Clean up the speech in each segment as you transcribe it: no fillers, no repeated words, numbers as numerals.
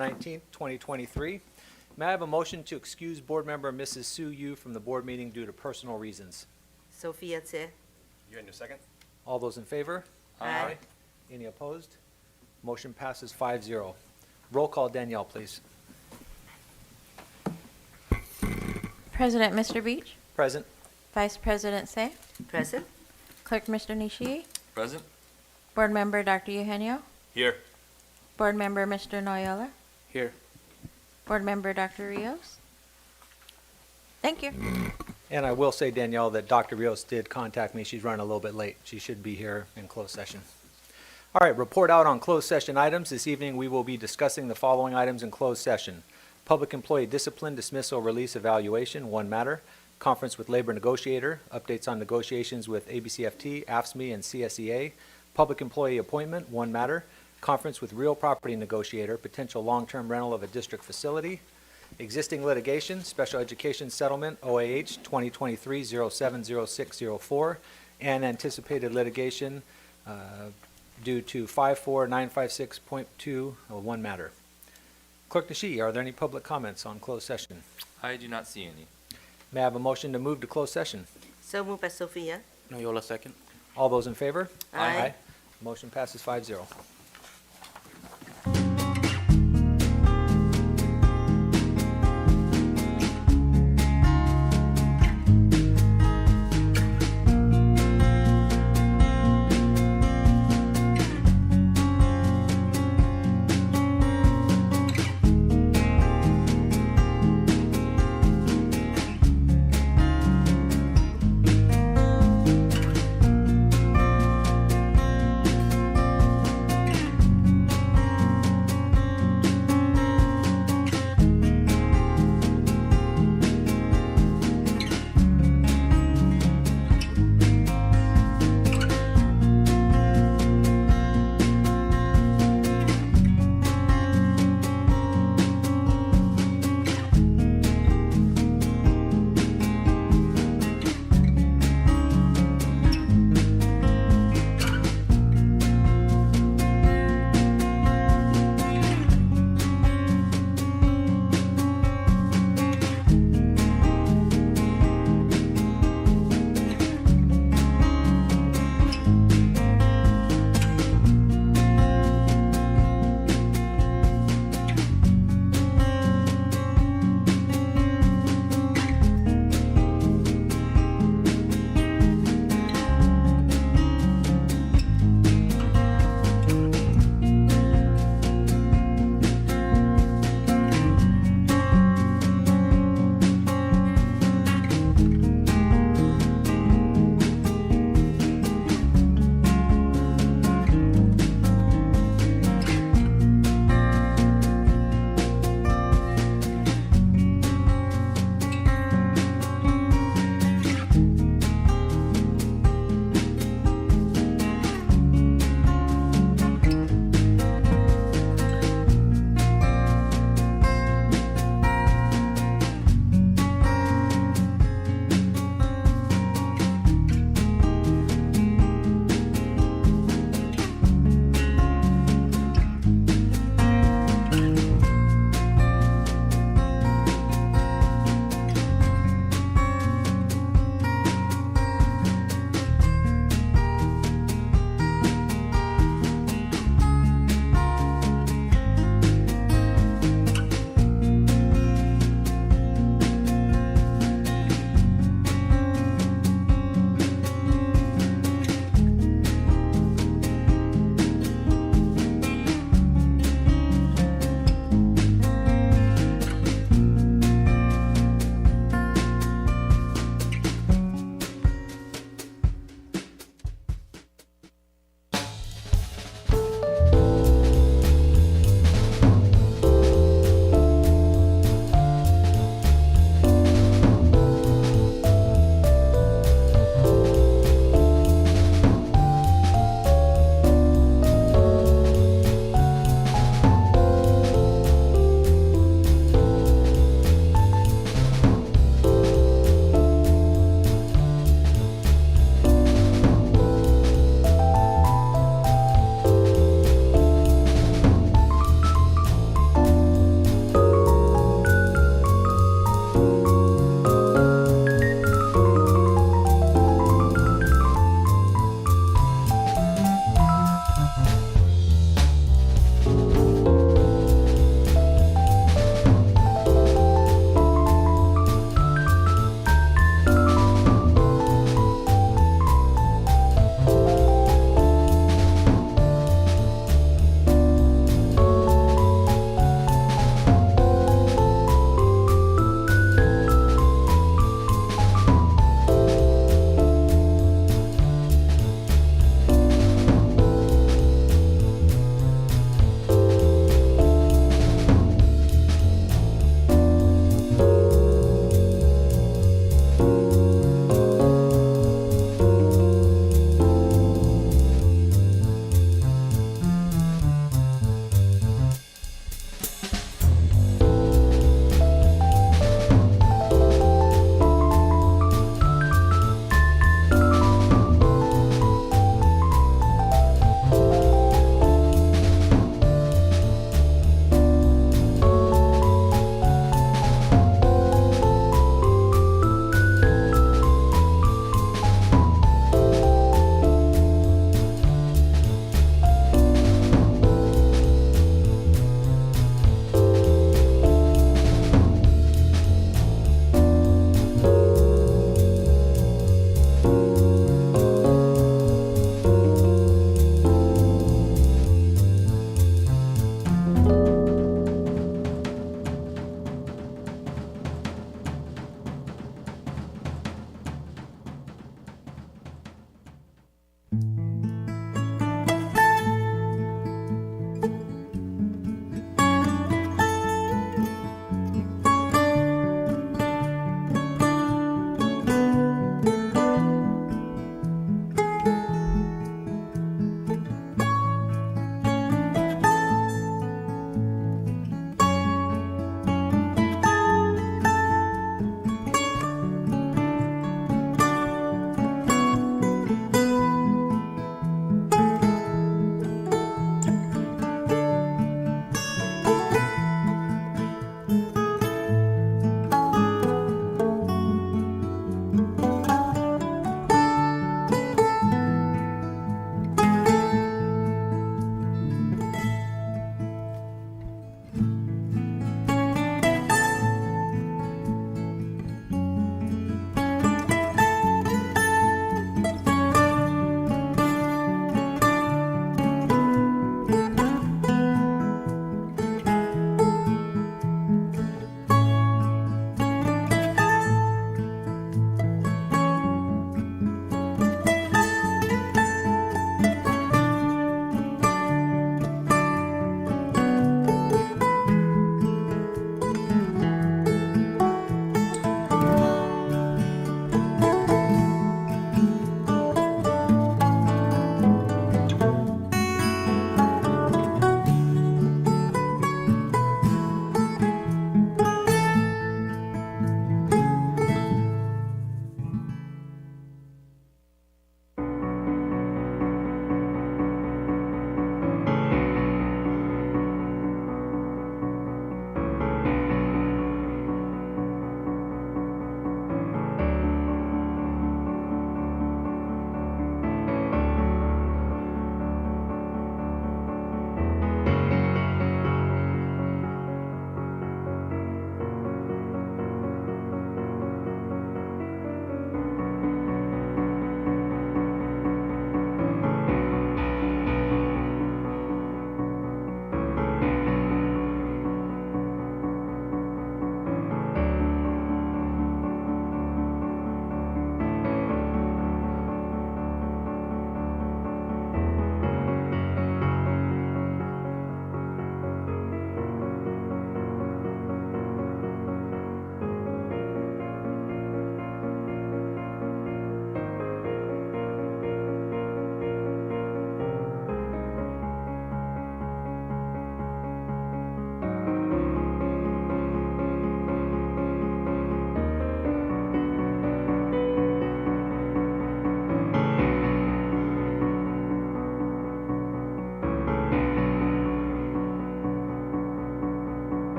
19th, 2023. May I have a motion to excuse Board Member Mrs. Sue Yu from the board meeting due to personal reasons? Sophia Tse. You in your second? All those in favor? Aye. Any opposed? Motion passes 5-0. Roll call, Danielle, please. President Mr. Beach, Present. Vice President Say, Present. Clerk Mr. Nishii, Present. Board Member Dr. Eugenio, Here. Board Member Mr. Noyola, Here. Board Member Dr. Rios. Thank you. And I will say, Danielle, that Dr. Rios did contact me. She's running a little bit late. She should be here in closed session. All right, report out on closed session items. This evening, we will be discussing the following items in closed session. Public employee discipline, dismissal, release, evaluation, one matter. Conference with labor negotiator, updates on negotiations with ABCFT, AFSCME, and CSEA. Public employee appointment, one matter. Conference with real property negotiator, potential long-term rental of a district facility. Existing litigation, special education settlement, OAH 2023-070604, and anticipated litigation due to 54956.2, one matter. Clerk Nishii, are there any public comments on closed session? I do not see any. May I have a motion to move to closed session? So moved by Sophia. Noyola second. All those in favor? Aye. Motion passes 5-0.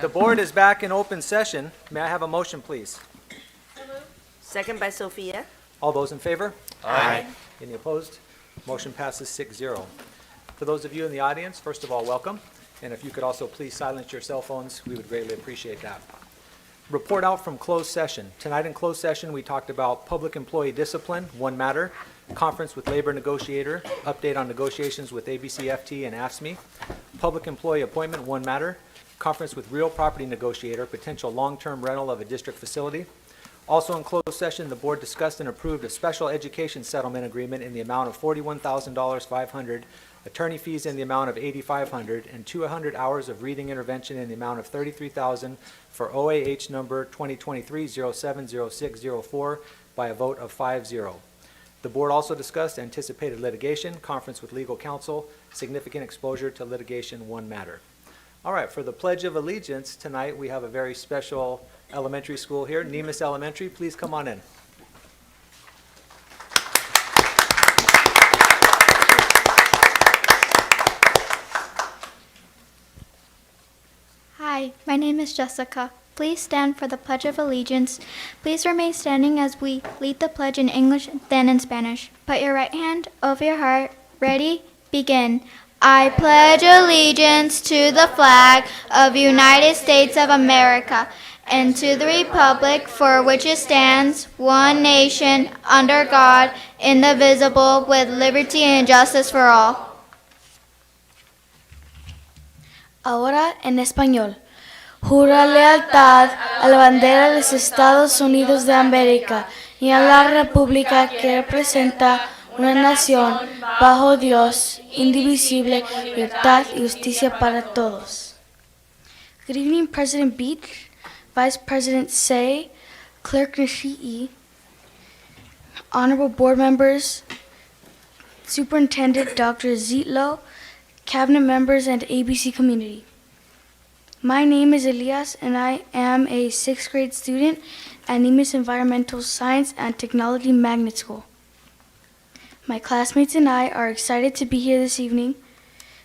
The board is back in open session. May I have a motion, please? Second by Sophia. All those in favor? Aye. Any opposed? Motion passes 6-0. For those of you in the audience, first of all, welcome. And if you could also please silence your cell phones, we would greatly appreciate that. Report out from closed session. Tonight in closed session, we talked about public employee discipline, one matter, conference with labor negotiator, update on negotiations with ABCFT and AFSCME, public employee appointment, one matter, conference with real property negotiator, potential long-term rental of a district facility. Also in closed session, the board discussed and approved a special education settlement agreement in the amount of $41,500, attorney fees in the amount of $8,500, and 200 hours of reading intervention in the amount of $33,000 for OAH number 2023-070604 by a vote of 5-0. The board also discussed anticipated litigation, conference with legal counsel, significant exposure to litigation, one matter. All right, for the Pledge of Allegiance tonight, we have a very special elementary school here, Nemus Elementary. Please come on in. Hi, my name is Jessica. Please stand for the Pledge of Allegiance. Please remain standing as we lead the pledge in English, then in Spanish. Put your right hand over your heart. Ready? Begin. I pledge allegiance to the flag of the United States of America and to the republic for which it stands, one nation, under God, indivisible, with liberty and justice for all. Ahora en español. Jura lealtad a la bandera de los Estados Unidos de América y a la república que representa una nación bajo Dios, indivisible, libertad y justicia para todos. Good evening, President Beach, Vice President Say, Clerk Nishii, Honorable Board Members, Superintendent Dr. Zitlo, Cabinet members, and ABC community. My name is Elias, and I am a 6th grade student at Nemus Environmental Science and Technology Magnet School. My classmates and I are excited to be here this evening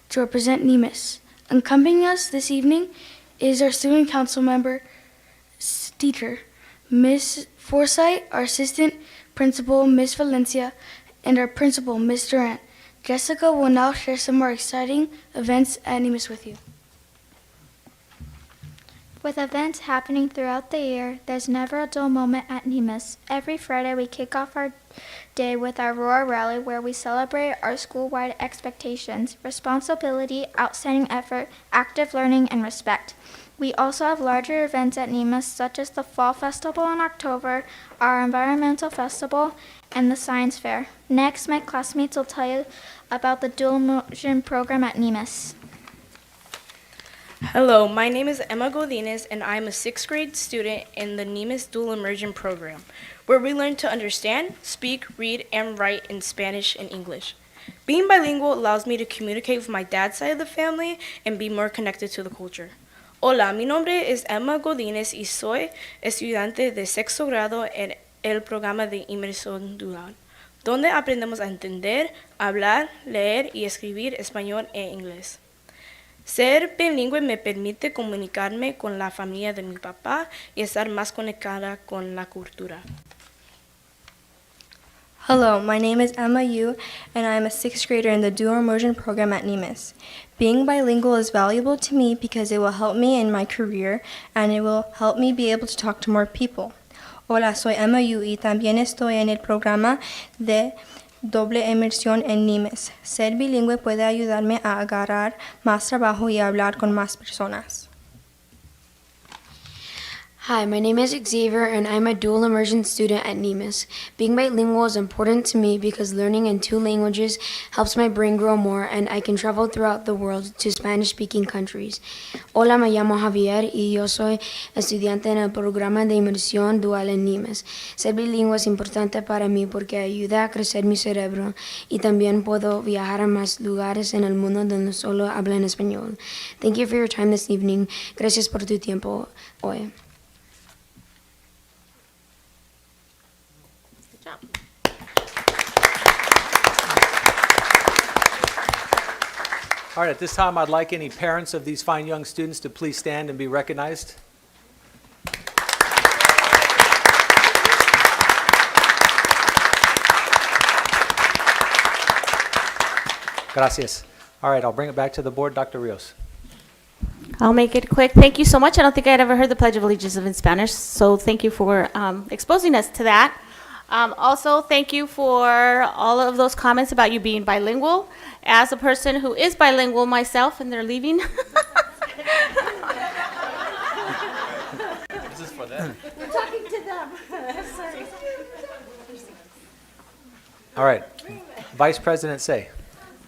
to represent Nemus. Accompanying us this evening is our student council member, teacher, Ms. Forsyth, our assistant principal, Ms. Valencia, and our principal, Ms. Durant. Jessica will now share some more exciting events at Nemus with you. With events happening throughout the year, there's never a dull moment at Nemus. Every Friday, we kick off our day with our Roar Rally, where we celebrate our school-wide expectations, responsibility, outstanding effort, active learning, and respect. We also have larger events at Nemus, such as the Fall Festival in October, our Environmental Festival, and the Science Fair. Next, my classmates will tell you about the dual immersion program at Nemus. Hello, my name is Emma Godinez, and I'm a 6th grade student in the Nemus Dual Immersion Program, where we learn to understand, speak, read, and write in Spanish and English. Being bilingual allows me to communicate with my dad's side of the family and be more connected to the culture. Hola, mi nombre es Emma Godinez y soy estudiante de 6º grado en el programa de inmersión dual, donde aprendemos a entender, hablar, leer y escribir español e inglés. Ser bilingüe me permite comunicarme con la familia de mi papá y estar más conectada con la cultura. Hello, my name is Emma Yu, and I am a 6th grader in the Dual Immersion program at Nemus. Being bilingual is valuable to me because it will help me in my career and it will help me be able to talk to more people. Hola, soy Emma Yu y también estoy en el programa de doble inmersión en Nemus. Ser bilingüe puede ayudarme a agarrar más trabajo y hablar con más personas. Hi, my name is Xavier, and I'm a dual immersion student at Nemus. Being bilingual is important to me because learning in 2 languages helps my brain grow more, and I can travel throughout the world to Spanish-speaking countries. Hola, me llamo Javier y yo soy estudiante en el programa de inmersión dual en Nemus. Ser bilingüe es importante para mí porque ayuda a crecer mi cerebro y también puedo viajar a más lugares en el mundo donde solo hablan español. Thank you for your time this evening. Gracias por tu tiempo hoy. All right, at this time, I'd like any parents of these fine young students to please stand and be recognized. Gracias. All right, I'll bring it back to the board. Dr. Rios. I'll make it quick. Thank you so much. I don't think I'd ever heard the Pledge of Allegiance in Spanish, so thank you for exposing us to that. Also, thank you for all of those comments about you being bilingual. As a person who is bilingual myself, and they're leaving. This is for them. We're talking to them. Sorry. All right, Vice President Say.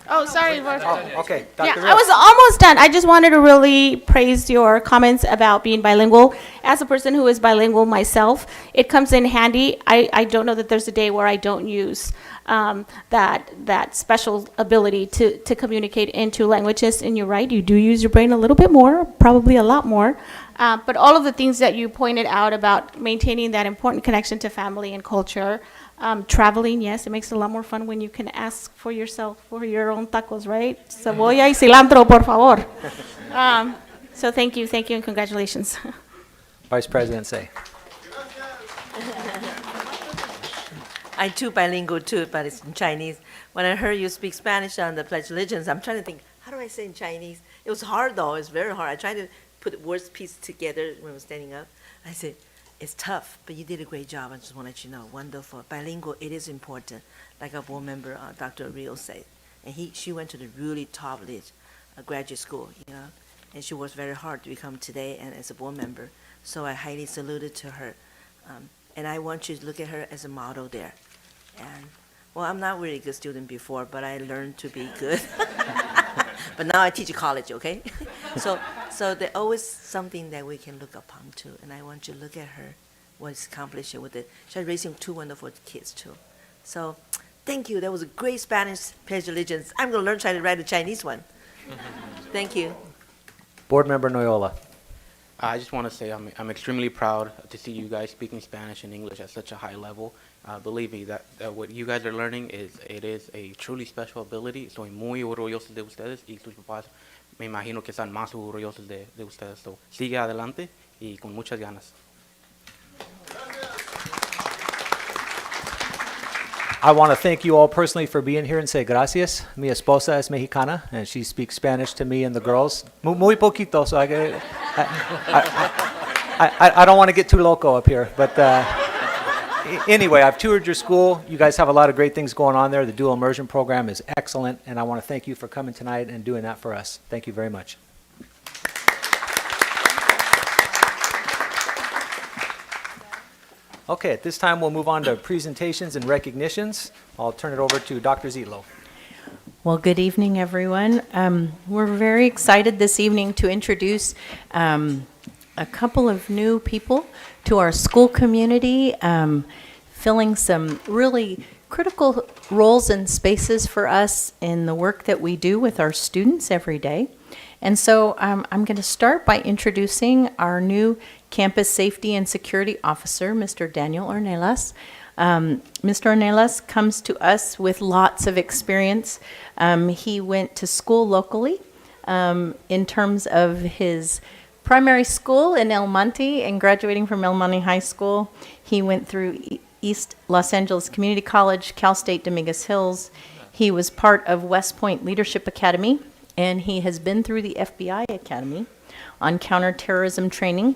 Oh, sorry. Oh, okay, Yeah, Dr. I was almost done. I just wanted to really praise your comments about being bilingual. As a person who is bilingual myself, it comes in handy. I don't know that there's a day where I don't use that special ability to communicate in two languages. And you're right, you do use your brain a little bit more, probably a lot more. But all of the things that you pointed out about maintaining that important connection to family and culture, traveling, yes, it makes it a lot more fun when you can ask for yourself for your own tacos, right? Cebolla y cilantro, por favor. So thank you, and congratulations. Vice President Say. I'm too bilingual too, but it's in Chinese. When I heard you speak Spanish on the Pledge of Allegiance, I'm trying to think, how do I say in Chinese? It was hard though, it's very hard. I tried to put words piece together when I was standing up. I said, it's tough, but you did a great job. I just want to let you know, wonderful. Bilingual, it is important. Like our board member, Dr. Rios said. And she went to the really top lit graduate school, you know, and she worked very hard to become today and as a board member. So I highly saluted to her. And I want you to look at her as a model there. And, well, I'm not really a good student before, but I learned to be good. But now I teach college, okay? So there's always something that we can look upon too. And I want you to look at her, what's accomplished with it. She's raising two wonderful kids too. So thank you. That was a great Spanish Pledge of Allegiance. I'm going to learn to try to write a Chinese one. Thank you. Board Member Noyola. I just want to say I'm extremely proud to see you guys speaking Spanish and English at such a high level. Believe me, that what you guys are learning is a truly special ability. Estoy muy orgulloso de ustedes y sus papás me imagino que están más orgullosos de ustedes. So, sigue adelante y con muchas ganas. I want to thank you all personally for being here and say gracias. Mi esposa es mexicana, and she speaks Spanish to me and the girls. Muy poquito, so I don't want to get too loco up here. But anyway, I've toured your school. You guys have a lot of great things going on there. The dual immersion program is excellent, and I want to thank you for coming tonight and doing that for us. Thank you very much. Okay, at this time, we'll move on to presentations and recognitions. I'll turn it over to Dr. Zitlo. Well, good evening, everyone. We're very excited this evening to introduce a couple of new people to our school community, filling some really critical roles and spaces for us in the work that we do with our students every day. And so I'm going to start by introducing our new Campus Safety and Security Officer, Mr. Daniel Ornelas. Mr. Ornelas comes to us with lots of experience. He went to school locally in terms of his primary school in El Monte and graduating from El Monte High School. He went through East Los Angeles Community College, Cal State Dominguez Hills. He was part of West Point Leadership Academy, and he has been through the FBI Academy on counterterrorism training.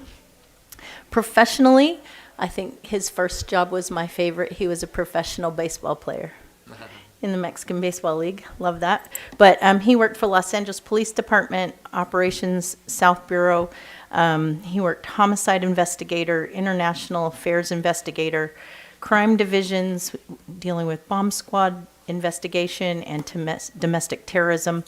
Professionally, I think his first job was my favorite. He was a professional baseball player in the Mexican Baseball League. Love that. But he worked for Los Angeles Police Department, Operations South Bureau. He worked homicide investigator, international affairs investigator, crime divisions, dealing with bomb squad investigation and domestic terrorism.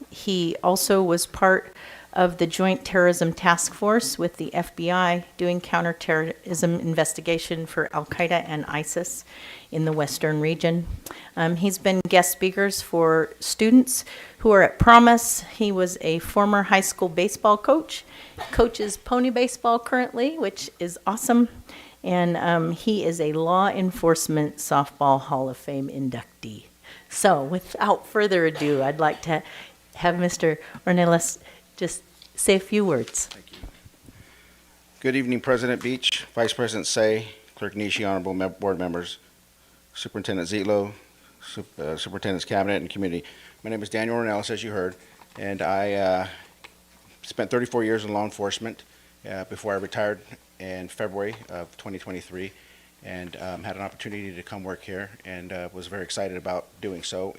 He also was part of the Joint Terrorism Task Force with the FBI doing counterterrorism investigation for Al-Qaeda and ISIS in the Western region. He's been guest speakers for students who are at Promise. He was a former high school baseball coach, coaches pony baseball currently, which is awesome. And he is a Law Enforcement Softball Hall of Fame inductee. So without further ado, I'd like to have Mr. Ornelas just say a few words. Good evening, President Beach, Vice President Say, Clerk Nishi, honorable board members, Superintendent Zitlo, Superintendent's Cabinet, and community. My name is Daniel Ornelas, as you heard, and I spent 34 years in law enforcement before I retired in February of 2023, and had an opportunity to come work here, and was very excited about doing so.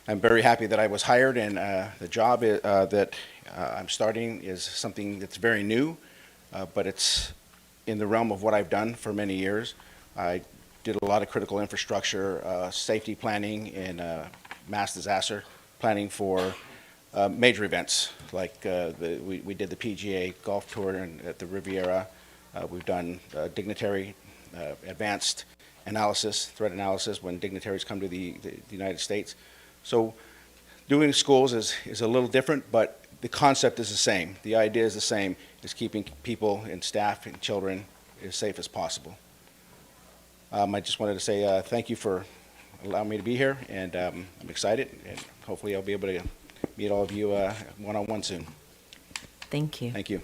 I'm very happy that I was hired, and the job that I'm starting is something that's very new, but it's in the realm of what I've done for many years. I did a lot of critical infrastructure, safety planning, and mass disaster planning for major events, like we did the PGA Golf Tour at the Riviera. We've done dignitary advanced analysis, threat analysis, when dignitaries come to the United States. So doing schools is a little different, but the concept is the same. The idea is the same, is keeping people and staff and children as safe as possible. I just wanted to say thank you for allowing me to be here, and I'm excited, and hopefully I'll be able to meet all of you one-on-one soon. Thank you. Thank you.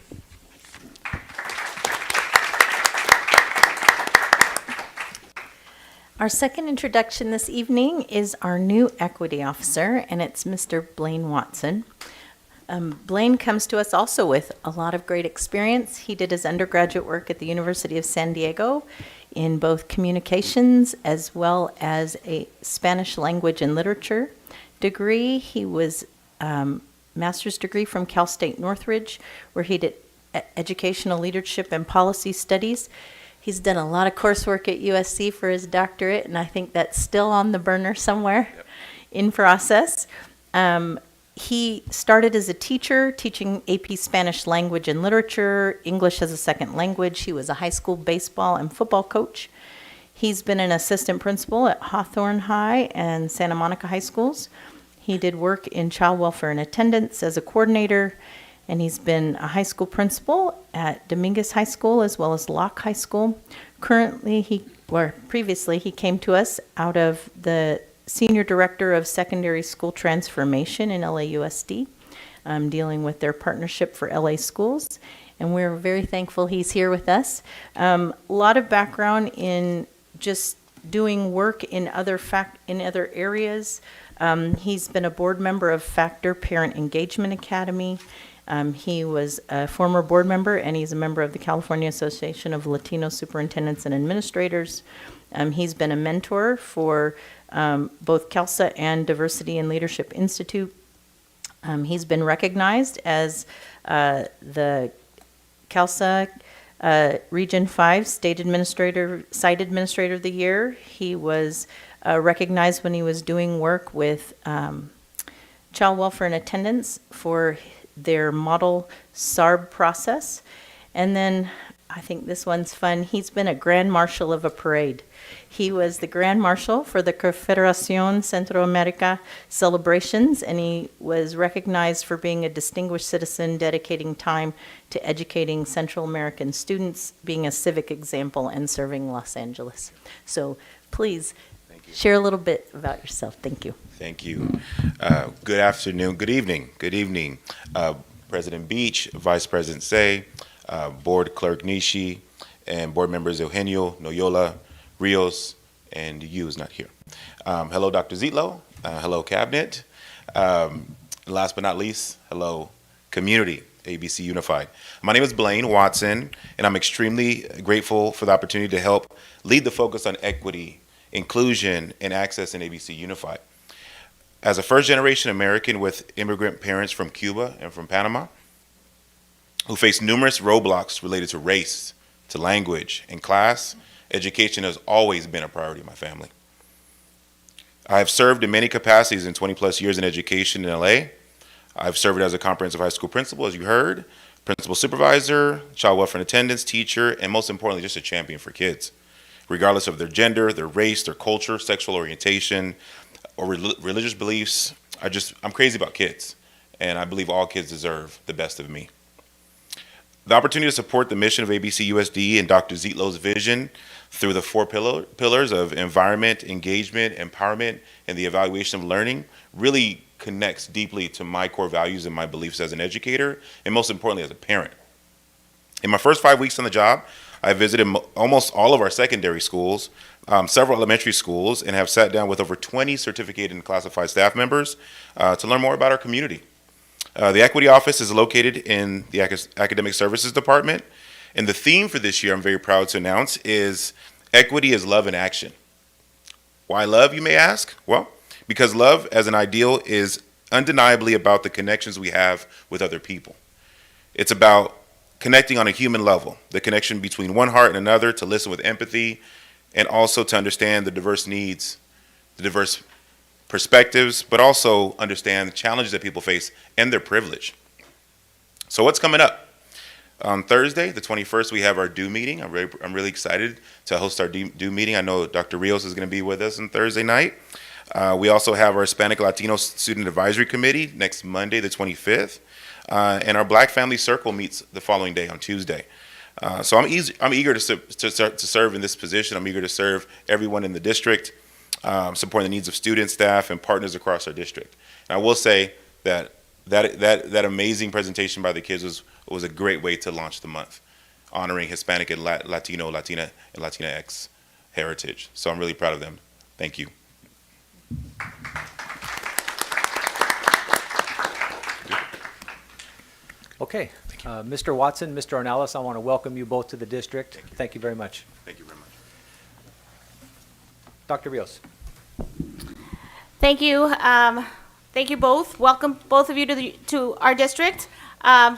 Our second introduction this evening is our new equity officer, and it's Mr. Blaine Watson. Blaine comes to us also with a lot of great experience. He did his undergraduate work at the University of San Diego in both communications as well as a Spanish language and literature degree. He was master's degree from Cal State Northridge, where he did educational leadership and policy studies. He's done a lot of coursework at USC for his doctorate, and I think that's still on the burner somewhere in process. He started as a teacher, teaching AP Spanish language and literature, English as a second language. He was a high school baseball and football coach. He's been an assistant principal at Hawthorne High and Santa Monica High Schools. He did work in child welfare and attendance as a coordinator, and he's been a high school principal at Dominguez High School as well as Locke High School. Previously he came to us out of the Senior Director of Secondary School Transformation in LAUSD, dealing with their partnership for LA schools, and we're very thankful he's here with us. A lot of background in just doing work in other areas. He's been a board member of Factor Parent Engagement Academy. He was a former board member, and he's a member of the California Association of Latino Superintendents and Administrators. He's been a mentor for both CALSA and Diversity and Leadership Institute. He's been recognized as the CALSA Region 5 Site Administrator of the Year. He was recognized when he was doing work with child welfare and attendance for their model SARB process. And then I think this one's fun. He's been a Grand Marshal of a parade. He was the Grand Marshal for the Confederación Centroamérica celebrations, and he was recognized for being a distinguished citizen, dedicating time to educating Central American students, being a civic example, and serving Los Angeles. So please share a little bit about yourself. Thank you. Thank you. Good afternoon. Good evening. Good evening. President Beach, Vice President Say, Board Clerk Nishi, and board members Eugenio, Noyola, Rios, and you is not here. Hello, Dr. Zitlo. Hello, Cabinet. Last but not least, hello, community, ABC Unified. My name is Blaine Watson, and I'm extremely grateful for the opportunity to help lead the focus on equity, inclusion, and access in ABC Unified. As a first-generation American with immigrant parents from Cuba and from Panama, who faced numerous roadblocks related to race, to language, and class, education has always been a priority in my family. I have served in many capacities in 20-plus years in education in LA. I've served as a comprehensive high school principal, as you heard, principal supervisor, child welfare and attendance, teacher, and most importantly, just a champion for kids, regardless of their gender, their race, their culture, sexual orientation, or religious beliefs. I'm crazy about kids, and I believe all kids deserve the best of me. The opportunity to support the mission of ABCUSD and Dr. Zitlo's vision through the four pillars of environment, engagement, empowerment, and the evaluation of learning really connects deeply to my core values and my beliefs as an educator, and most importantly, as a parent. In my first 5 weeks on the job, I visited almost all of our secondary schools, several elementary schools, and have sat down with over 20 certificated and classified staff members to learn more about our community. The Equity Office is located in the Academic Services Department, and the theme for this year, I'm very proud to announce, is Equity is Love in Action. Why love, you may ask? Well, because love as an ideal is undeniably about the connections we have with other people. It's about connecting on a human level, the connection between one heart and another, to listen with empathy, and also to understand the diverse needs, the diverse perspectives, but also understand the challenges that people face and their privilege. So what's coming up? On Thursday, the 21st, we have our due meeting. I'm really excited to host our due meeting. I know Dr. Rios is going to be with us on Thursday night. We also have our Hispanic Latino Student Advisory Committee next Monday, the 25th. And our Black Family Circle meets the following day on Tuesday. So I'm eager to serve in this position. I'm eager to serve everyone in the district, supporting the needs of students, staff, and partners across our district. And I will say that amazing presentation by the kids was a great way to launch the month, honoring Hispanic and Latino, Latina, and Latinx heritage. So I'm really proud of them. Thank you. Okay. Mr. Watson, Mr. Ornelas, I want to welcome you both to the district. Thank you very much. Thank you very much. Dr. Rios. Thank you. Thank you both. Welcome both of you to our district.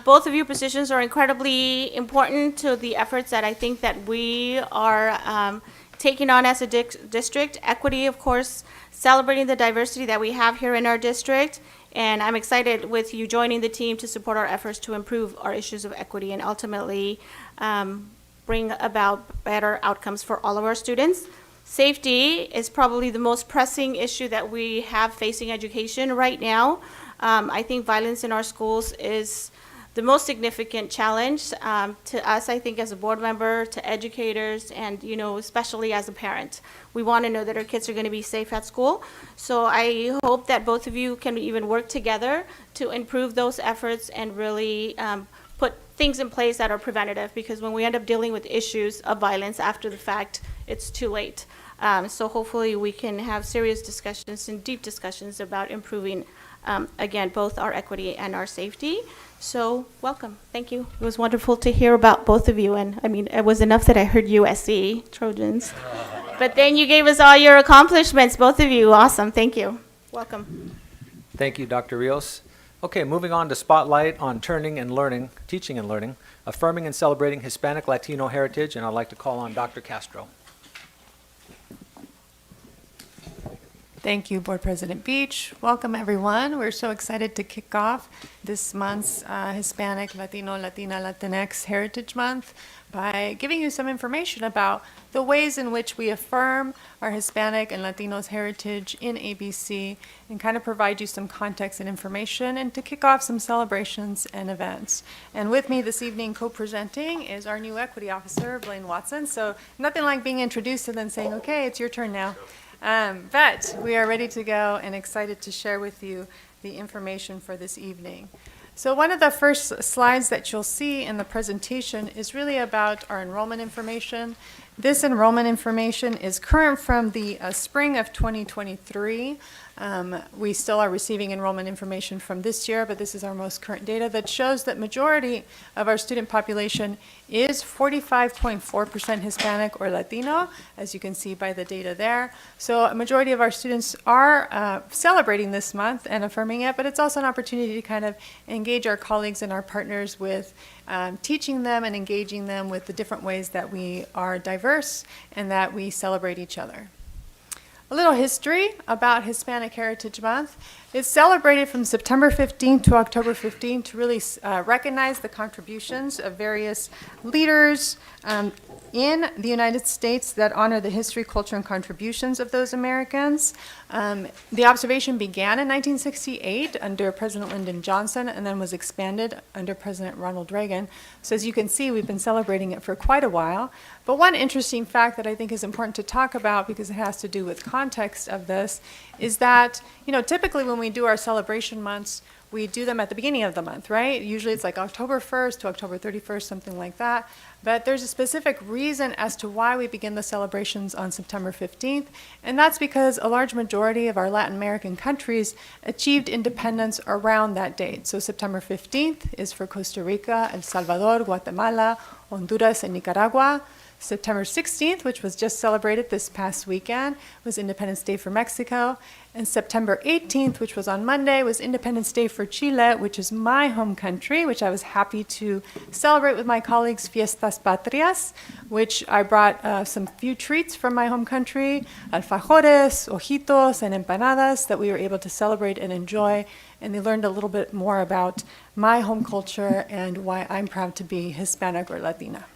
Both of your positions are incredibly important to the efforts that I think that we are taking on as a district. Equity, of course, celebrating the diversity that we have here in our district. And I'm excited with you joining the team to support our efforts to improve our issues of equity and ultimately bring about better outcomes for all of our students. Safety is probably the most pressing issue that we have facing education right now. I think violence in our schools is the most significant challenge to us, I think, as a board member, to educators, and, especially as a parent. We want to know that our kids are going to be safe at school. So I hope that both of you can even work together to improve those efforts and really put things in place that are preventative, because when we end up dealing with issues of violence after the fact, it's too late. So hopefully we can have serious discussions and deep discussions about improving, again, both our equity and our safety. So welcome. Thank you. It was wonderful to hear about both of you. And I mean, it was enough that I heard USC, Trojans. But then you gave us all your accomplishments, both of you. Awesome. Thank you. Welcome. Thank you, Dr. Rios. Okay, moving on to Spotlight on Teaching and Learning, affirming and celebrating Hispanic Latino heritage. And I'd like to call on Dr. Castro. Thank you, Board President Beach. Welcome, everyone. We're so excited to kick off this month's Hispanic, Latino, Latina, Latinx Heritage Month by giving you some information about the ways in which we affirm our Hispanic and Latinos heritage in ABC and kind of provide you some context and information and to kick off some celebrations and events. And with me this evening co-presenting is our new Equity Officer, Blaine Watson. So nothing like being introduced and then saying, okay, it's your turn now. But we are ready to go and excited to share with you the information for this evening. So one of the first slides that you'll see in the presentation is really about our enrollment information. This enrollment information is current from the spring of 2023. We still are receiving enrollment information from this year, but this is our most current data that shows that majority of our student population is 45.4% Hispanic or Latino, as you can see by the data there. So a majority of our students are celebrating this month and affirming it, but it's also an opportunity to kind of engage our colleagues and our partners with teaching them and engaging them with the different ways that we are diverse and that we celebrate each other. A little history about Hispanic Heritage Month. It's celebrated from September 15th to October 15th to really recognize the contributions of various leaders in the United States that honor the history, culture, and contributions of those Americans. The observation began in 1968 under President Lyndon Johnson and then was expanded under President Ronald Reagan. So as you can see, we've been celebrating it for quite a while. But one interesting fact that I think is important to talk about because it has to do with context of this is that, typically when we do our celebration months, we do them at the beginning of the month, right? Usually it's like October 1st to October 31st, something like that. But there's a specific reason as to why we begin the celebrations on September 15th, and that's because a large majority of our Latin American countries achieved independence around that date. So September 15th is for Costa Rica, El Salvador, Guatemala, Honduras, and Nicaragua. September 16th, which was just celebrated this past weekend, was Independence Day for Mexico. And September 18th, which was on Monday, was Independence Day for Chile, which is my home country, which I was happy to celebrate with my colleagues, Fiestas Patrias, which I brought some few treats from my home country, alfajores, ojitos, and empanadas that we were able to celebrate and enjoy. And they learned a little bit more about my home culture and why I'm proud to be Hispanic or Latina.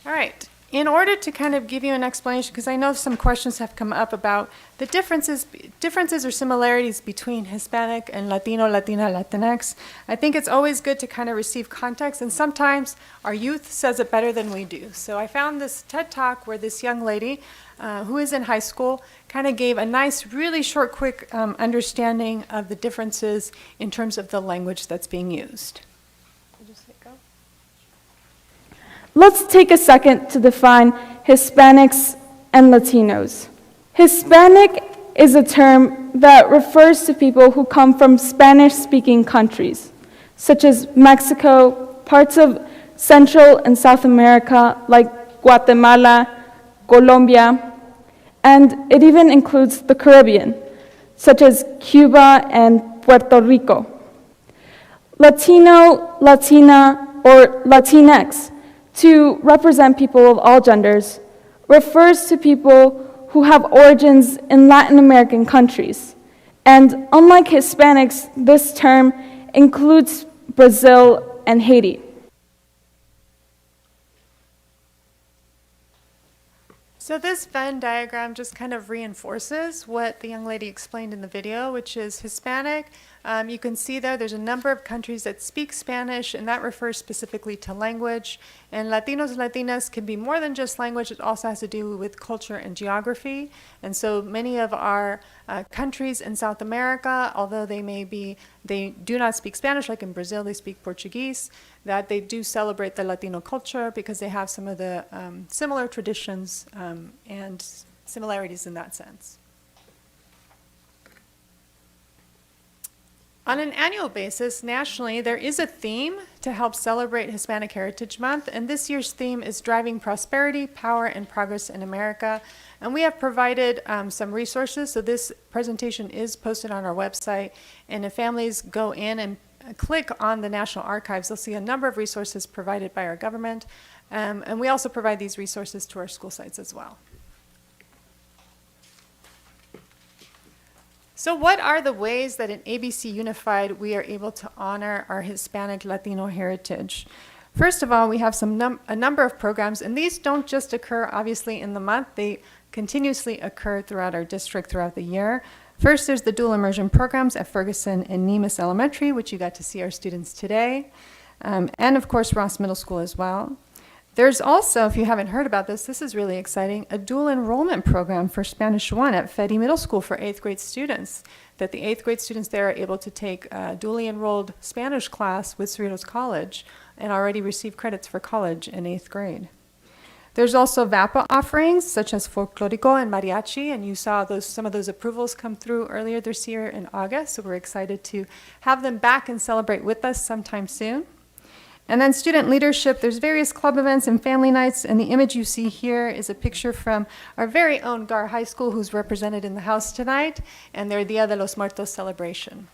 All right, in order to kind of give you an explanation, because I know some questions have come up about the differences or similarities between Hispanic and Latino, Latina, Latinx, I think it's always good to kind of receive context, and sometimes our youth says it better than we do. So I found this TED Talk where this young lady, who is in high school, kind of gave a nice, really short, quick understanding of the differences in terms of the language that's being used. Let's take a second to define Hispanics and Latinos. Hispanic is a term that refers to people who come from Spanish-speaking countries, such as Mexico, parts of Central and South America, like Guatemala, Colombia, and it even includes the Caribbean, such as Cuba and Puerto Rico. Latino, Latina, or Latinx, to represent people of all genders, refers to people who have origins in Latin American countries. And unlike Hispanics, this term includes Brazil and Haiti. So this Venn diagram just kind of reinforces what the young lady explained in the video, which is Hispanic. You can see there's a number of countries that speak Spanish, and that refers specifically to language. And Latinos and Latinas can be more than just language. It also has to do with culture and geography. And so many of our countries in South America, although they do not speak Spanish, like in Brazil, they speak Portuguese, that they do celebrate the Latino culture because they have some of the similar traditions and similarities in that sense. On an annual basis, nationally, there is a theme to help celebrate Hispanic Heritage Month, and this year's theme is Driving Prosperity, Power, and Progress in America. And we have provided some resources, so this presentation is posted on our website, and if families go in and click on the National Archives, they'll see a number of resources provided by our government, and we also provide these resources to our school sites as well. So what are the ways that in ABC Unified we are able to honor our Hispanic Latino heritage? First of all, we have a number of programs, and these don't just occur obviously in the month, they continuously occur throughout our district throughout the year. First, there's the dual immersion programs at Ferguson and Nemis Elementary, which you got to see our students today, and of course Ross Middle School as well. There's also, if you haven't heard about this, this is really exciting, a dual enrollment program for Spanish 1 at Fedi Middle School for 8th grade students, that the 8th grade students there are able to take a dually enrolled Spanish class with Cerritos College and already receive credits for college in 8th grade. There's also VAPA offerings such as Folklorico and Mariachi, and you saw some of those approvals come through earlier this year in August, so we're excited to have them back and celebrate with us sometime soon. And then student leadership, there's various club events and family nights, and the image you see here is a picture from our very own Gar High School, who's represented in the house tonight, and their Dia de los Muertos celebration.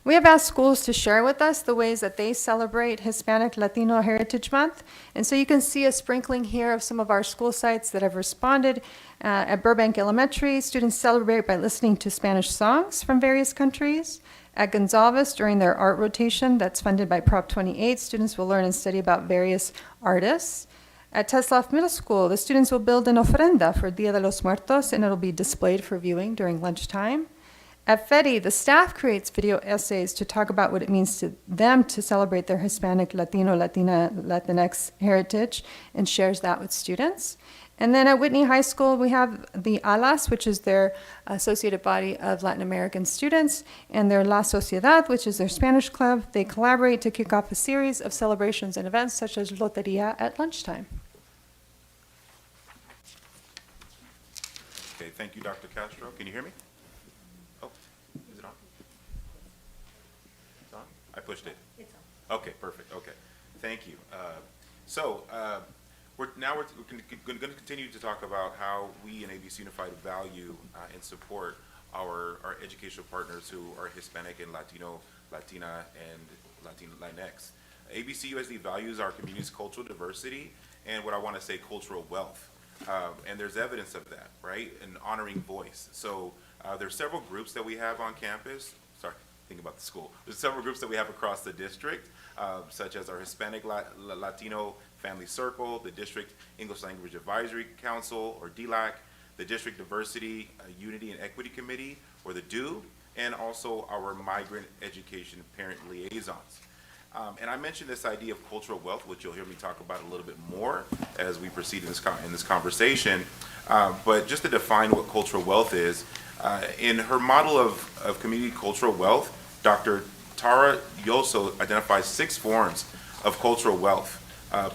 We have asked schools to share with us the ways that they celebrate Hispanic Latino Heritage Month, and so you can see a sprinkling here of some of our school sites that have responded. At Burbank Elementary, students celebrate by listening to Spanish songs from various countries. At Gonzalez, during their art rotation that's funded by Prop 28, students will learn and study about various artists. At Tesloff Middle School, the students will build an ofrenda for Dia de los Muertos, and it'll be displayed for viewing during lunchtime. At FEDI, the staff creates video essays to talk about what it means to them to celebrate their Hispanic, Latino, Latina, Latinx heritage and shares that with students. And then at Whitney High School, we have the ALAS, which is their associated body of Latin American students, and their La Sociedad, which is their Spanish club. They collaborate to kick off a series of celebrations and events such as Loteria at lunchtime. Okay, thank you, Dr. Castro. Can you hear me? Oh, is it on? It's on? I pushed it. It's on. Okay, perfect. Okay, thank you. We're going to continue to talk about how we in ABC Unified value and support our educational partners who are Hispanic and Latino, Latina, and Latinx. ABCUSD values our community's cultural diversity and what I want to say cultural wealth. And there's evidence of that, right? An honoring voice. So there's several groups that we have on campus. Sorry, think about the school. There's several groups that we have across the district, such as our Hispanic Latino Family Circle, the District English Language Advisory Council, or DLAC, the District Diversity, Unity and Equity Committee, or the DO, and also our Migrant Education Parent Liaisons. And I mentioned this idea of cultural wealth, which you'll hear me talk about a little bit more as we proceed in this conversation. But just to define what cultural wealth is, in her model of community cultural wealth, Dr. Tara Yoso identifies 6 forms of cultural wealth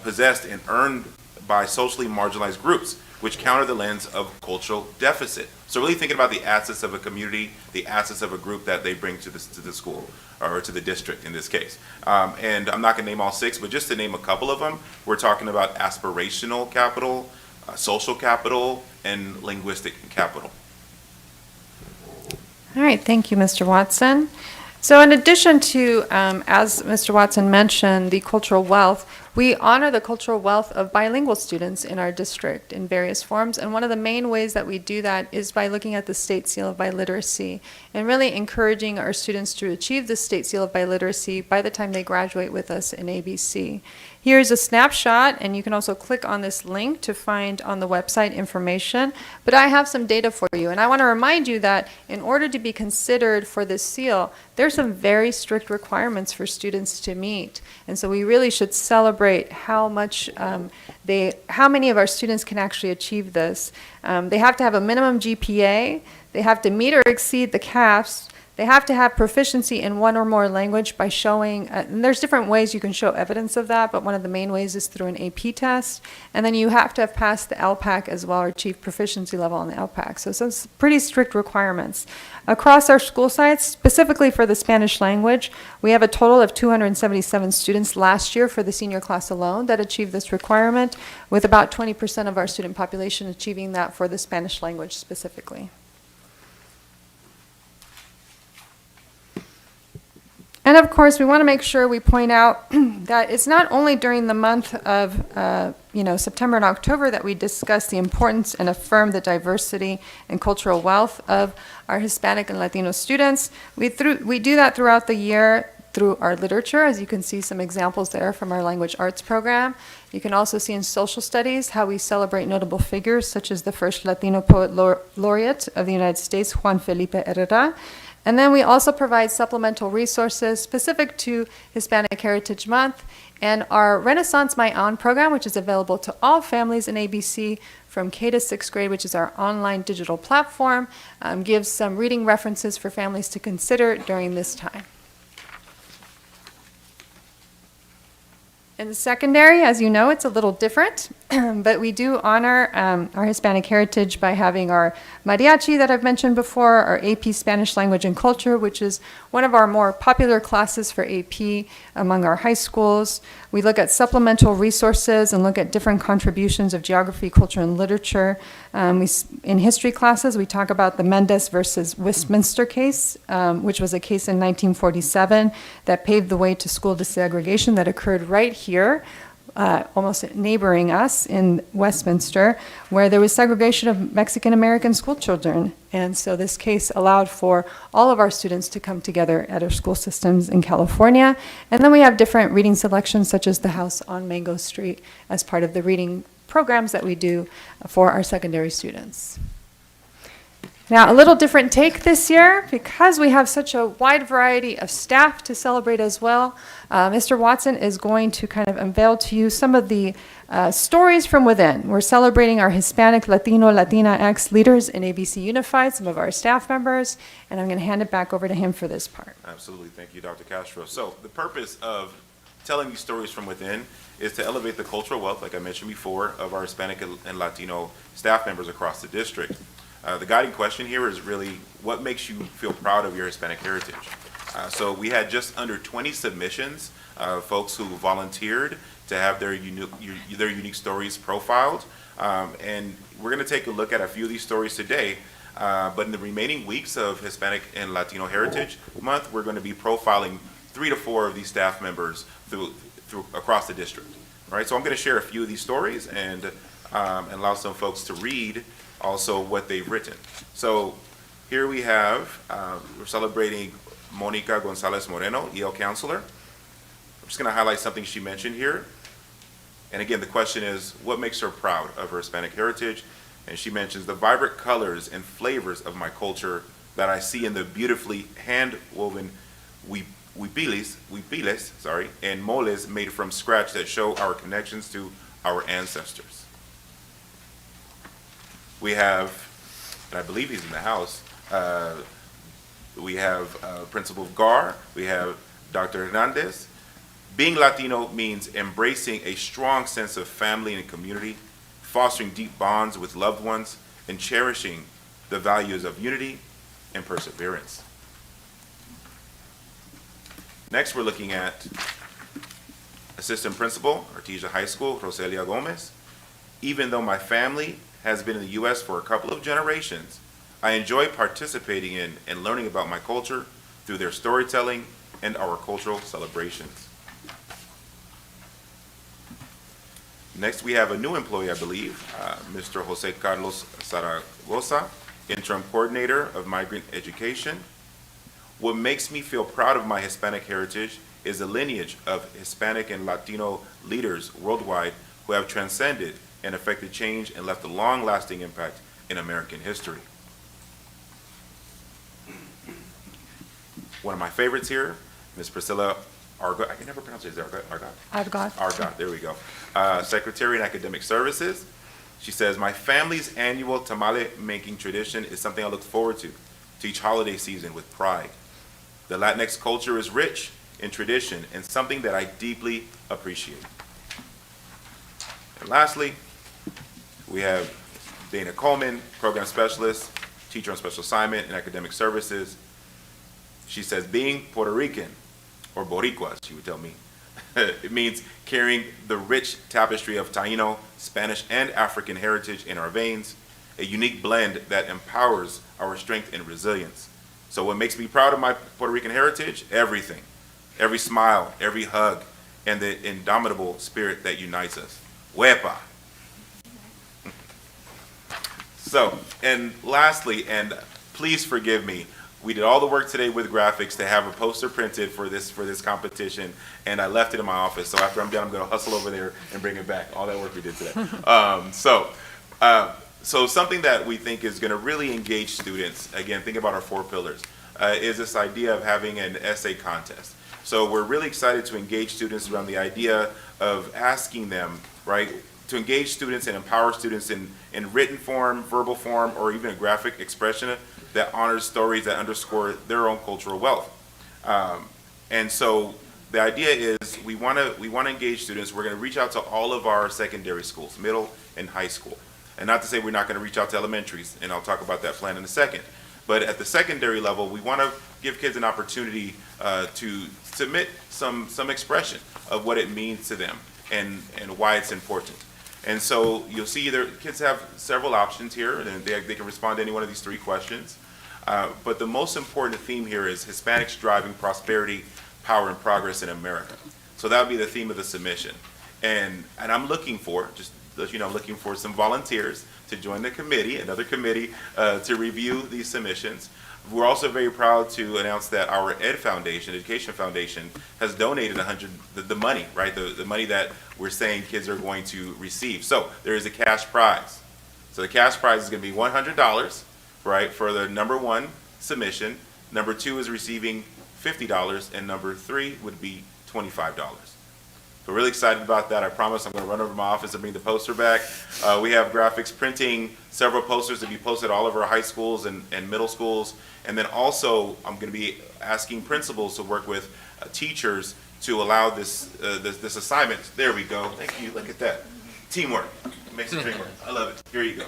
possessed and earned by socially marginalized groups, which counter the lens of cultural deficit. So really thinking about the assets of a community, the assets of a group that they bring to the school, or to the district in this case. And I'm not gonna name all 6, but just to name a couple of them, we're talking about aspirational capital, social capital, and linguistic capital. All right, thank you, Mr. Watson. So in addition to, as Mr. Watson mentioned, the cultural wealth, we honor the cultural wealth of bilingual students in our district in various forms, and one of the main ways that we do that is by looking at the State Seal of Biliteracy and really encouraging our students to achieve the State Seal of Biliteracy by the time they graduate with us in ABC. Here's a snapshot, and you can also click on this link to find on the website information, but I have some data for you, and I want to remind you that in order to be considered for this seal, there's some very strict requirements for students to meet, and so we really should celebrate how much how many of our students can actually achieve this. They have to have a minimum GPA, they have to meet or exceed the CAFs, they have to have proficiency in one or more language by showing, and there's different ways you can show evidence of that, but one of the main ways is through an AP test. And then you have to have passed the LPAC as well, or achieved proficiency level on the LPAC. So some pretty strict requirements. Across our school sites, specifically for the Spanish language, we have a total of 277 students last year for the senior class alone that achieved this requirement, with about 20% of our student population achieving that for the Spanish language specifically. And of course, we want to make sure we point out that it's not only during the month of September and October that we discuss the importance and affirm the diversity and cultural wealth of our Hispanic and Latino students. We do that throughout the year through our literature, as you can see some examples there from our language arts program. You can also see in social studies how we celebrate notable figures such as the first Latino poet laureate of the United States, Juan Felipe Herrera. And then we also provide supplemental resources specific to Hispanic Heritage Month, and our Renaissance My Own program, which is available to all families in ABC from K to 6th grade, which is our online digital platform, gives some reading references for families to consider during this time. In the secondary, as you know, it's a little different, but we do honor our Hispanic heritage by having our mariachi that I've mentioned before, our AP Spanish Language and Culture, which is one of our more popular classes for AP among our high schools. We look at supplemental resources and look at different contributions of geography, culture, and literature. In history classes, we talk about the Mendes versus Westminster case, which was a case in 1947 that paved the way to school desegregation that occurred right here, almost neighboring us in Westminster, where there was segregation of Mexican-American school children. And so this case allowed for all of our students to come together at our school systems in California. And then we have different reading selections, such as The House on Mango Street, as part of the reading programs that we do for our secondary students. Now, a little different take this year, because we have such a wide variety of staff to celebrate as well. Mr. Watson is going to kind of unveil to you some of the stories from within. We're celebrating our Hispanic, Latino, Latinx leaders in ABC Unified, some of our staff members, and I'm going to hand it back over to him for this part. Absolutely. Thank you, Dr. Castro. So the purpose of telling these stories from within is to elevate the cultural wealth, like I mentioned before, of our Hispanic and Latino staff members across the district. The guiding question here is really, what makes you feel proud of your Hispanic heritage? So we had just under 20 submissions, folks who volunteered to have their unique stories profiled. And we're going to take a look at a few of these stories today. But in the remaining weeks of Hispanic and Latino Heritage Month, we're going to be profiling 3 to 4 of these staff members through across the district. All right, so I'm going to share a few of these stories and allow some folks to read also what they've written. So here we have, we're celebrating Monica Gonzalez Moreno, EL counselor. I'm just going to highlight something she mentioned here. And again, the question is, what makes her proud of her Hispanic heritage? And she mentions the vibrant colors and flavors of my culture that I see in the beautifully hand-woven huipiles, and moles made from scratch that show our connections to our ancestors. We have, and I believe he's in the house, we have Principal Gar, we have Dr. Hernandez. Being Latino means embracing a strong sense of family and community, fostering deep bonds with loved ones, and cherishing the values of unity and perseverance. Next, we're looking at Assistant Principal, Artesia High School, Roselia Gomez. Even though my family has been in the U.S. for a couple of generations, I enjoy participating in and learning about my culture through their storytelling and our cultural celebrations. Next, we have a new employee, I believe, Mr. Jose Carlos Zaragoza, Interim Coordinator of Migrant Education. What makes me feel proud of my Hispanic heritage is the lineage of Hispanic and Latino leaders worldwide who have transcended and affected change and left a long-lasting impact in American history. One of my favorites here, Ms. Priscilla Argot, I can never pronounce it, is it Argot, there we go. Secretary in Academic Services. She says, my family's annual tamale making tradition is something I look forward to each holiday season with pride. The Latinx culture is rich in tradition and something that I deeply appreciate. And lastly, we have Dana Coleman, Program Specialist, Teacher on Special Assignment in Academic Services. She says, being Puerto Rican, or Boricua, she would tell me, it means carrying the rich tapestry of Taino, Spanish, and African heritage in our veins, a unique blend that empowers our strength and resilience. So what makes me proud of my Puerto Rican heritage? Everything. Every smile, every hug, and the indomitable spirit that unites us. Huepa. So, and lastly, and please forgive me, we did all the work today with graphics to have a poster printed for this competition, and I left it in my office. So after I'm done, I'm going to hustle over there and bring it back. All that work we did today. So something that we think is going to really engage students, again, think about our 4 pillars, is this idea of having an essay contest. So we're really excited to engage students around the idea of asking them, right, to engage students and empower students in written form, verbal form, or even a graphic expression that honors stories that underscore their own cultural wealth. And so the idea is we want to engage students. We're going to reach out to all of our secondary schools, middle and high school. And not to say we're not going to reach out to elementaries, and I'll talk about that plan in a second. But at the secondary level, we want to give kids an opportunity to submit some expression of what it means to them and why it's important. And so you'll see kids have several options here, and they can respond to any one of these 3 questions. But the most important theme here is Hispanics driving prosperity, power, and progress in America. So that would be the theme of the submission. And I'm looking for, just to let you know, I'm looking for some volunteers to join the committee, another committee, to review these submissions. We're also very proud to announce that our Education Foundation, has donated the money, right? The money that we're saying kids are going to receive. So there is a cash prize. So the cash prize is going to be $100 right, for the number 1 submission. Number 2 is receiving $50, and number 3 would be $25. So really excited about that. I promise I'm going to run over to my office and bring the poster back. We have graphics printing several posters to be posted all over our high schools and middle schools. And then also I'm going to be asking principals to work with teachers to allow this assignment. There we go. Thank you. Look at that. Teamwork. It makes the dream work. I love it. Here you go.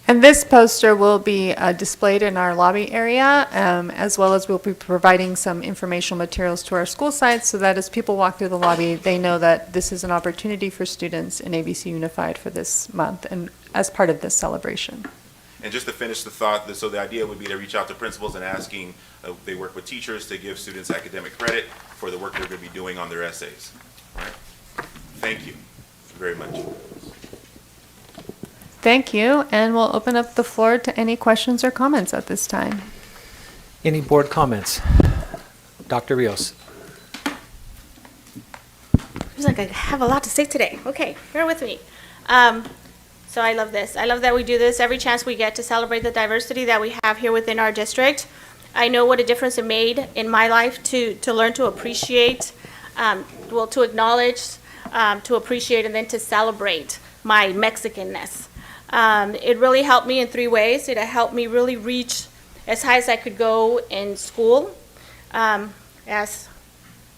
And this poster will be displayed in our lobby area, as well as we'll be providing some informational materials to our school sites so that as people walk through the lobby, they know that this is an opportunity for students in ABC Unified for this month and as part of this celebration. And just to finish the thought, so the idea would be to reach out to principals and asking, they work with teachers to give students academic credit for the work they're going to be doing on their essays. All right? Thank you very much. Thank you, and we'll open up the floor to any questions or comments at this time. Any board comments? Dr. Rios. Feels like I have a lot to say today. Okay, bear with me. So I love this. I love that we do this every chance we get to celebrate the diversity that we have here within our district. I know what a difference it made in my life to learn to appreciate, to acknowledge, to appreciate, and then to celebrate my Mexicanness. It really helped me in 3 ways. It helped me really reach as high as I could go in school. As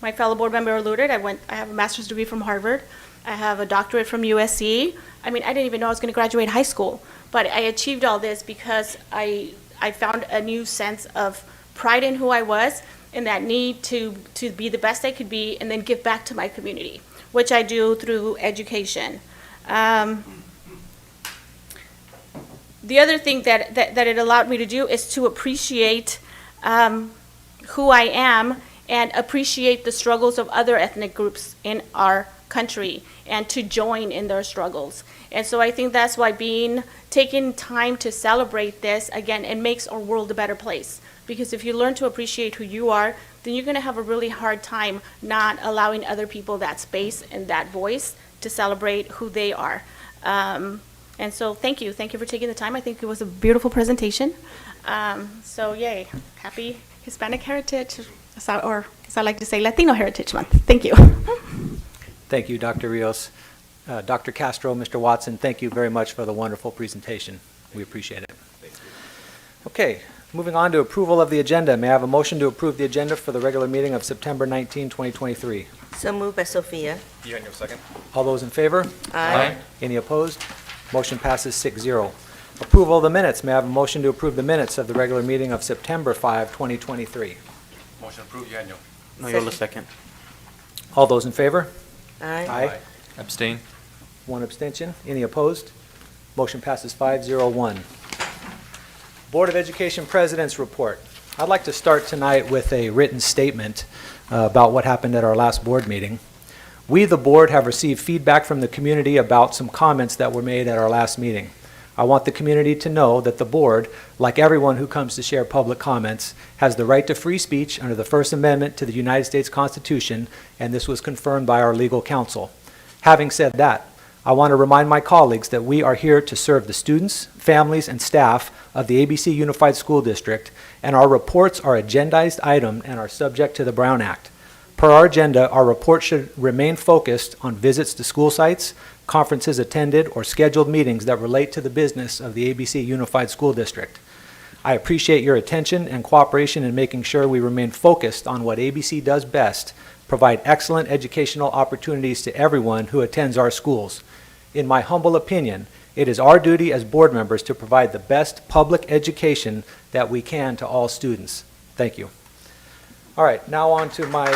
my fellow board member alluded, I have a master's degree from Harvard. I have a doctorate from USC. I mean, I didn't even know I was going to graduate high school, but I achieved all this because I found a new sense of pride in who I was and that need to be the best I could be and then give back to my community, which I do through education. The other thing that it allowed me to do is to appreciate who I am and appreciate the struggles of other ethnic groups in our country and to join in their struggles. And so I think that's why taking time to celebrate this, again, it makes our world a better place. Because if you learn to appreciate who you are, then you're going to have a really hard time not allowing other people that space and that voice to celebrate who they are. And so thank you. Thank you for taking the time. I think it was a beautiful presentation. So yay. Happy Hispanic Heritage, or as I like to say, Latino Heritage Month. Thank you. Thank you, Dr. Rios. Dr. Castro, Mr. Watson, thank you very much for the wonderful presentation. We appreciate it. Okay, moving on to approval of the agenda. May I have a motion to approve the agenda for the regular meeting of September 19, 2023? So moved by Sophia. Second. All those in favor? Aye. Any opposed? Motion passes 6-0. Approval of the minutes. May I have a motion to approve the minutes of the regular meeting of September 5, 2023? Motion approved, Eugenio. Noyola, second. All those in favor? Aye. Abstain. 1 abstention. Any opposed? Motion passes 5-0-1. Board of Education President's Report. I'd like to start tonight with a written statement about what happened at our last board meeting. We, the board, have received feedback from the community about some comments that were made at our last meeting. I want the community to know that the board, like everyone who comes to share public comments, has the right to free speech under the First Amendment to the United States Constitution, and this was confirmed by our legal counsel. Having said that, I want to remind my colleagues that we are here to serve the students, families, and staff of the ABC Unified School District, and our reports are agendized item and are subject to the Brown Act. Per our agenda, our report should remain focused on visits to school sites, conferences attended, or scheduled meetings that relate to the business of the ABC Unified School District. I appreciate your attention and cooperation in making sure we remain focused on what ABC does best, provide excellent educational opportunities to everyone who attends our schools. In my humble opinion, it is our duty as board members to provide the best public education that we can to all students. Thank you. All right, now on to my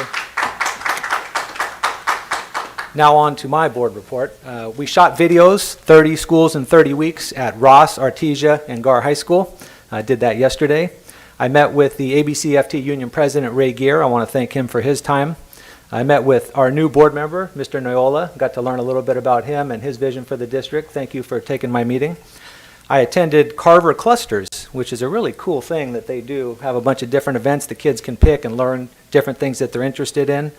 board report. We shot videos, 30 schools in 30 weeks at Ross, Artesia, and Gar High School. I did that yesterday. I met with the ABCFT Union President, Ray Gear. I want to thank him for his time. I met with our new board member, Mr. Noyola. Got to learn a little bit about him and his vision for the district. Thank you for taking my meeting. I attended Carver Clusters, which is a really cool thing that they do. Have a bunch of different events the kids can pick and learn different things that they're interested in.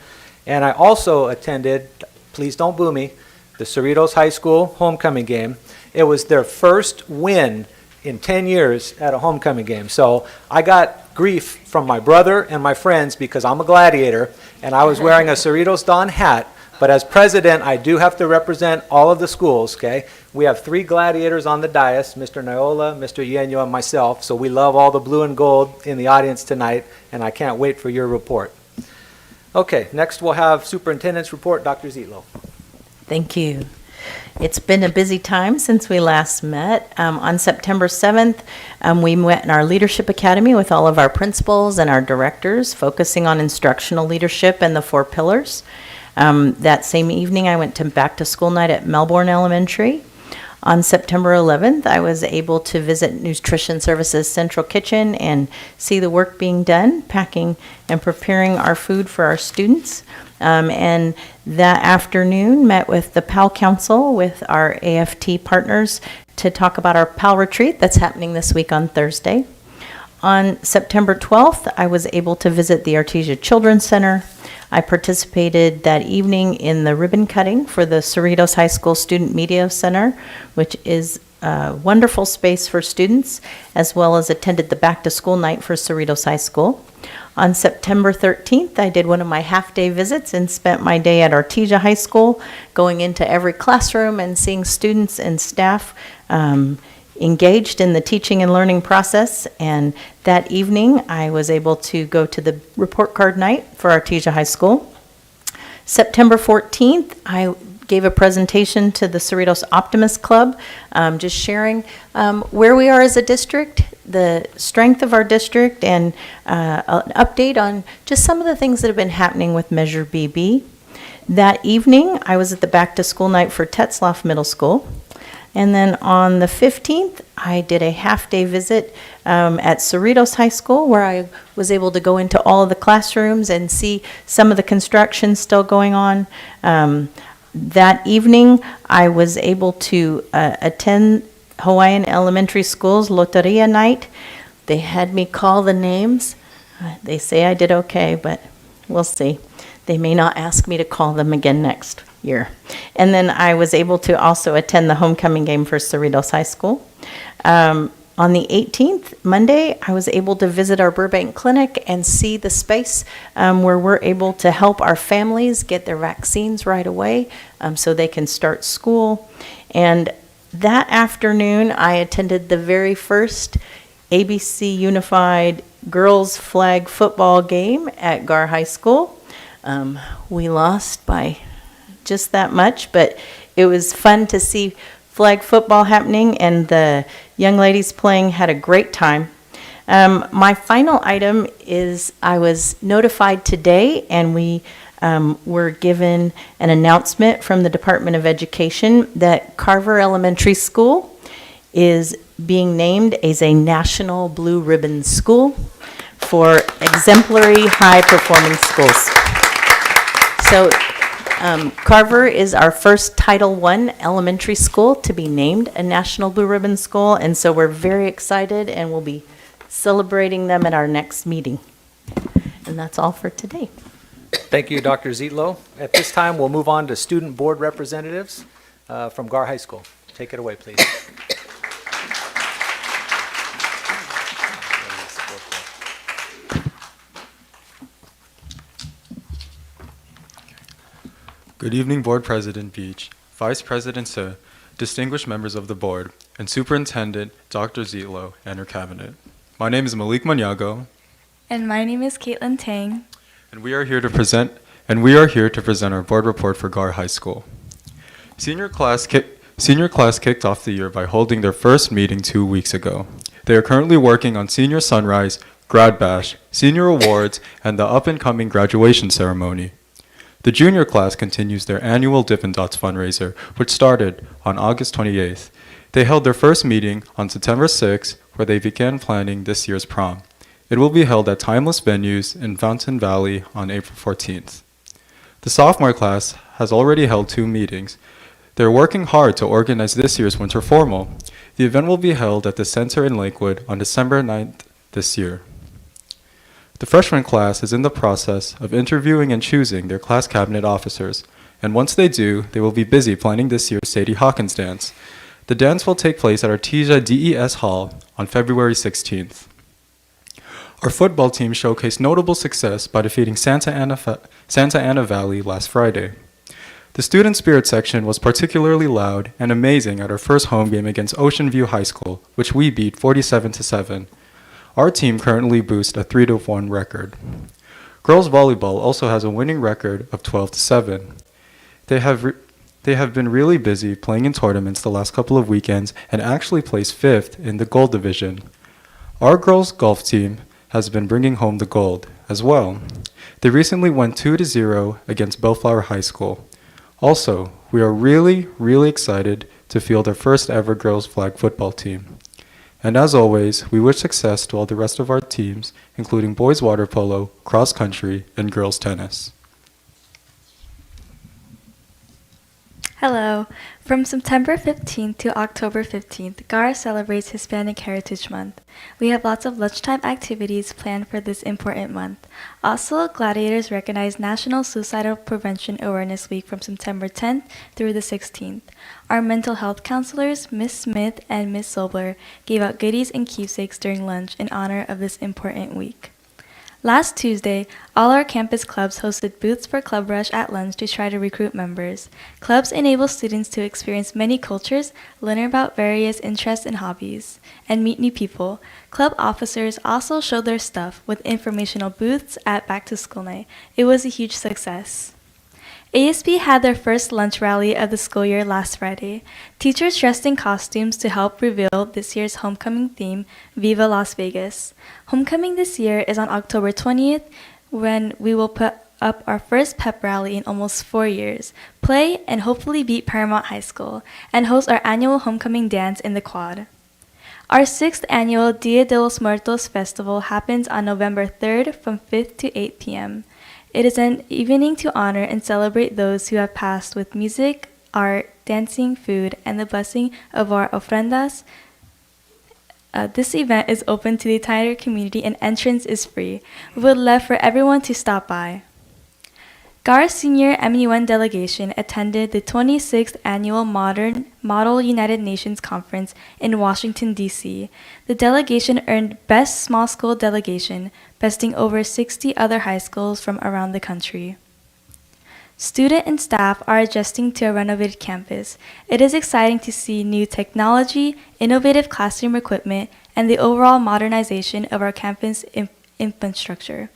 And I also attended, please don't boo me, the Cerritos High School homecoming game. It was their first win in 10 years at a homecoming game. So I got grief from my brother and my friends because I'm a gladiator and I was wearing a Cerritos Don hat. But as president, I do have to represent all of the schools, okay? We have 3 gladiators on the dais, Mr. Noyola, Mr. Yenyo, and myself. So we love all the blue and gold in the audience tonight, and I can't wait for your report. Okay, next we'll have Superintendent's report, Dr. Zietlow. Thank you. It's been a busy time since we last met. On September 7th, we met in our Leadership Academy with all of our principals and our directors, focusing on instructional leadership and the 4 pillars. That same evening, I went to back to school night at Melbourne Elementary. On September 11th, I was able to visit Nutrition Services Central Kitchen and see the work being done, packing and preparing our food for our students. And that afternoon, met with the PAL Council with our AFT partners to talk about our PAL retreat that's happening this week on Thursday. On September 12th, I was able to visit the Artesia Children's Center. I participated that evening in the ribbon cutting for the Cerritos High School Student Media Center, which is a wonderful space for students, as well as attended the back to school night for Cerritos High School. On September 13th, I did one of my half-day visits and spent my day at Artesia High School, going into every classroom and seeing students and staff engaged in the teaching and learning process. And that evening, I was able to go to the report card night for Artesia High School. September 14th, I gave a presentation to the Cerritos Optimist Club, just sharing where we are as a district, the strength of our district, and an update on just some of the things that have been happening with Measure BB. That evening, I was at the back to school night for Tetzlaff Middle School. And then on the 15th, I did a half-day visit at Cerritos High School, where I was able to go into all of the classrooms and see some of the construction still going on. That evening, I was able to attend Hawaiian Elementary School's Loteria Night. They had me call the names. They say I did okay, but we'll see. They may not ask me to call them again next year. And then I was able to also attend the homecoming game for Cerritos High School. On the 18th, Monday, I was able to visit our Burbank Clinic and see the space where we're able to help our families get their vaccines right away so they can start school. And that afternoon, I attended the very first ABC Unified Girls Flag Football game at Gar High School. We lost by just that much, but it was fun to see flag football happening, and the young ladies playing had a great time. My final item is I was notified today, and we were given an announcement from the Department of Education that Carver Elementary School is being named as a National Blue Ribbon School for exemplary high-performing schools. So Carver is our first Title I elementary school to be named a National Blue Ribbon School, and so we're very excited, and we'll be celebrating them at our next meeting. And that's all for today. Thank you, Dr. Zietlow. At this time, we'll move on to student board representatives from Gar High School. Take it away, please. Good evening, Board President Beach, Vice President Se, distinguished members of the board, and Superintendent Dr. Zietlow and her cabinet. My name is Malik Maniago. And my name is Caitlin Tang. And we are here to present our board report for Gar High School. Senior class kicked off the year by holding their first meeting 2 weeks ago. They are currently working on Senior Sunrise, Grad Bash, Senior Awards, and the up-and-coming graduation ceremony. The junior class continues their annual Dippin' Dots fundraiser, which started on August 28th. They held their first meeting on September 6th, where they began planning this year's prom. It will be held at timeless venues in Fountain Valley on April 14th. The sophomore class has already held 2 meetings. They're working hard to organize this year's winter formal. The event will be held at the Center in Lakewood on December 9th this year. The freshman class is in the process of interviewing and choosing their class cabinet officers, and once they do, they will be busy planning this year's Sadie Hawkins dance. The dance will take place at Artesia DES Hall on February 16th. Our football team showcased notable success by defeating Santa Ana Valley last Friday. The student spirit section was particularly loud and amazing at our first home game against Ocean View High School, which we beat 47-7. Our team currently boasts a 3-1 record. Girls volleyball also has a winning record of 12-7. They have been really busy playing in tournaments the last couple of weekends and actually placed 5th in the gold division. Our girls golf team has been bringing home the gold as well. They recently won 2-0 against Bellflower High School. Also, we are really excited to field our first ever girls flag football team. And as always, we wish success to all the rest of our teams, including boys water polo, cross country, and girls tennis. Hello. From September 15th to October 15th, GAR celebrates Hispanic Heritage Month. We have lots of lunchtime activities planned for this important month. Also, Gladiators recognize National Suicidal Prevention Awareness Week from September 10th through the 16th. Our mental health counselors, Ms. Smith and Ms. Sobler, gave out goodies and keepsakes during lunch in honor of this important week. Last Tuesday, all our campus clubs hosted booths for Club Rush at lunch to try to recruit members. Clubs enable students to experience many cultures, learn about various interests and hobbies, and meet new people. Club officers also showed their stuff with informational booths at Back to School Night. It was a huge success. ASB had their first lunch rally of the school year last Friday. Teachers dressed in costumes to help reveal this year's homecoming theme, Viva Las Vegas. Homecoming this year is on October 20th, when we will put up our first pep rally in almost 4 years, play and hopefully beat Paramount High School, and host our annual homecoming dance in the quad. Our 6th annual Dia de los Muertos festival happens on November 3rd from 5 to 8 p.m. It is an evening to honor and celebrate those who have passed with music, art, dancing, food, and the blessing of our ofrendas. This event is open to the entire community and entrance is free. We would love for everyone to stop by. GAR's senior MUN delegation attended the 26th Annual Model United Nations Conference in Washington, D.C. The delegation earned Best Small School Delegation, besting over 60 other high schools from around the country. Student and staff are adjusting to a renovated campus. It is exciting to see new technology, innovative classroom equipment, and the overall modernization of our campus infrastructure.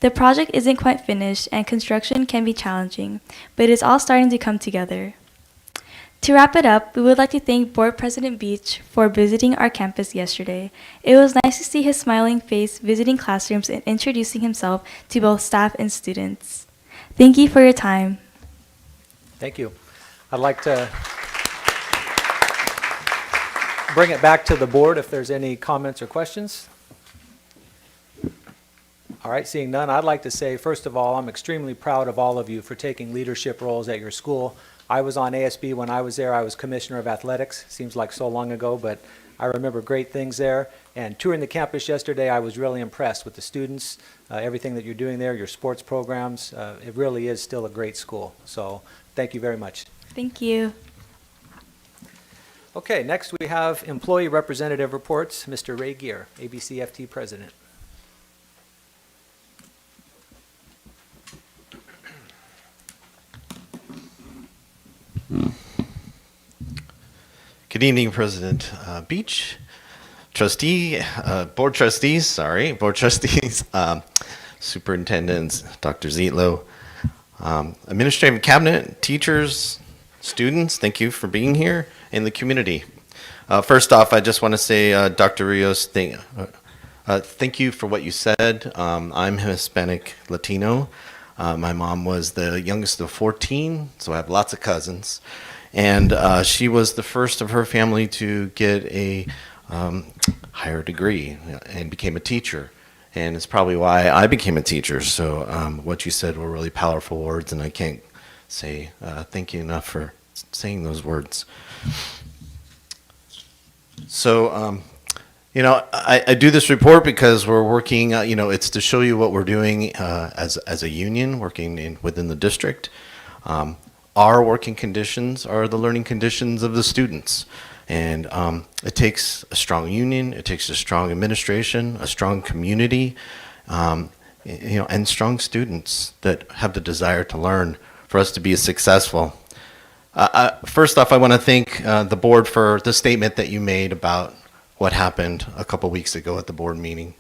The project isn't quite finished and construction can be challenging, but it is all starting to come together. To wrap it up, we would like to thank Board President Beach for visiting our campus yesterday. It was nice to see his smiling face visiting classrooms and introducing himself to both staff and students. Thank you for your time. Thank you. I'd like to bring it back to the board if there's any comments or questions. All right, seeing none, I'd like to say, first of all, I'm extremely proud of all of you for taking leadership roles at your school. I was on ASB when I was there. I was commissioner of athletics. Seems like so long ago, but I remember great things there. And touring the campus yesterday, I was really impressed with the students, everything that you're doing there, your sports programs. It really is still a great school. So thank you very much. Thank you. Okay, next we have employee representative reports. Mr. Ray Gear, ABCFT president. Good evening, President Beach, board trustees, superintendents, Dr. Zietlow, administrative cabinet, teachers, students, thank you for being here, and the community. First off, I just want to say, Dr. Rios, thank you for what you said. I'm Hispanic Latino. My mom was the youngest of 14, so I have lots of cousins. And she was the first of her family to get a higher degree and became a teacher. And it's probably why I became a teacher. So what you said were really powerful words, and I can't say thank you enough for saying those words. So I do this report because we're working, it's to show you what we're doing as a union, working within the district. Our working conditions are the learning conditions of the students. And it takes a strong union, it takes a strong administration, a strong community, and strong students that have the desire to learn for us to be successful. First off, I want to thank the board for the statement that you made about what happened a couple weeks ago at the board meeting.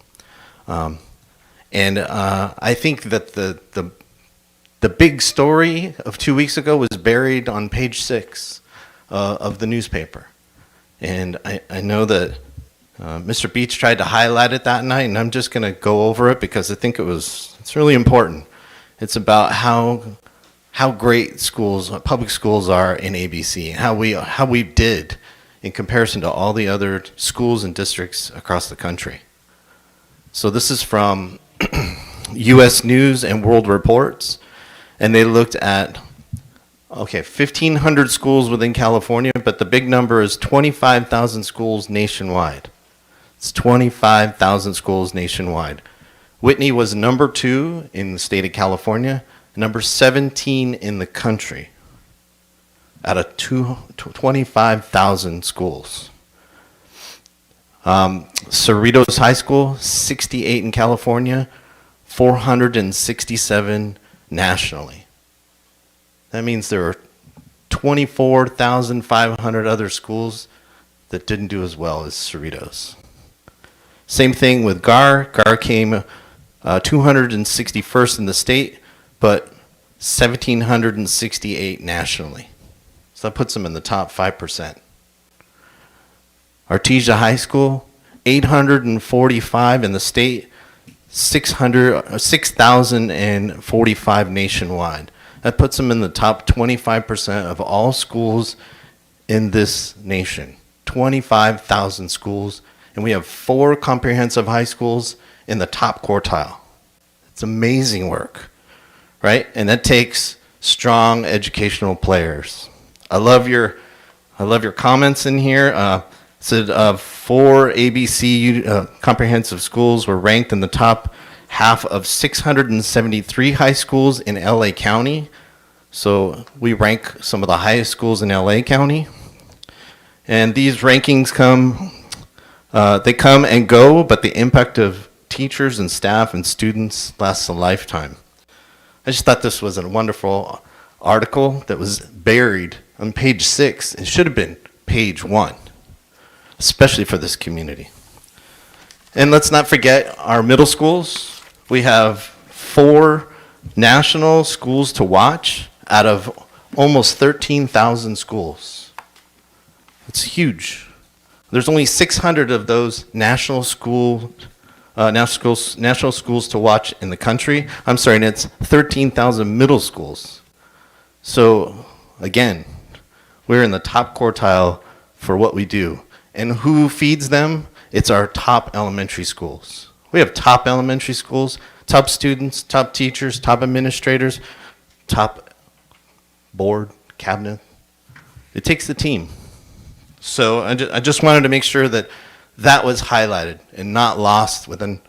And I think that the big story of 2 weeks ago was buried on page 6 of the newspaper. And I know that Mr. Beach tried to highlight it that night, and I'm just going to go over it because I think it's really important. It's about how great schools, public schools are in ABC, and how we did in comparison to all the other schools and districts across the country. So this is from U.S. News and World Reports, and they looked at 1,500 schools within California, but the big number is 25,000 schools nationwide. It's 25,000 schools nationwide. Whitney was number 2 in the state of California, number 17 in the country out of 25,000 schools. Cerritos High School, 68 in California, 467 nationally. That means there are 24,500 other schools that didn't do as well as Cerritos. Same thing with GAR. GAR came 261st in the state, but 1,768 nationally. So that puts them in the top 5%. Artesia High School, 845 in the state, 6,045 nationwide. That puts them in the top 25% of all schools in this nation. 25,000 schools, and we have 4 comprehensive high schools in the top quartile. It's amazing work, right? And that takes strong educational players. I love your comments in here. It said 4 ABC comprehensive schools were ranked in the top half of 673 high schools in LA County. So we rank some of the highest schools in LA County. And these rankings come and go, but the impact of teachers and staff and students lasts a lifetime. I just thought this was a wonderful article that was buried on page 6. It should have been page 1, especially for this community. And let's not forget our middle schools. We have 4 national schools to watch out of almost 13,000 schools. It's huge. There's only 600 of those national schools to watch in the country. I'm sorry, and it's 13,000 middle schools. So again, we're in the top quartile for what we do. And who feeds them? It's our top elementary schools. We have top elementary schools, top students, top teachers, top administrators, top board, cabinet. It takes the team. So I just wanted to make sure that that was highlighted and not lost within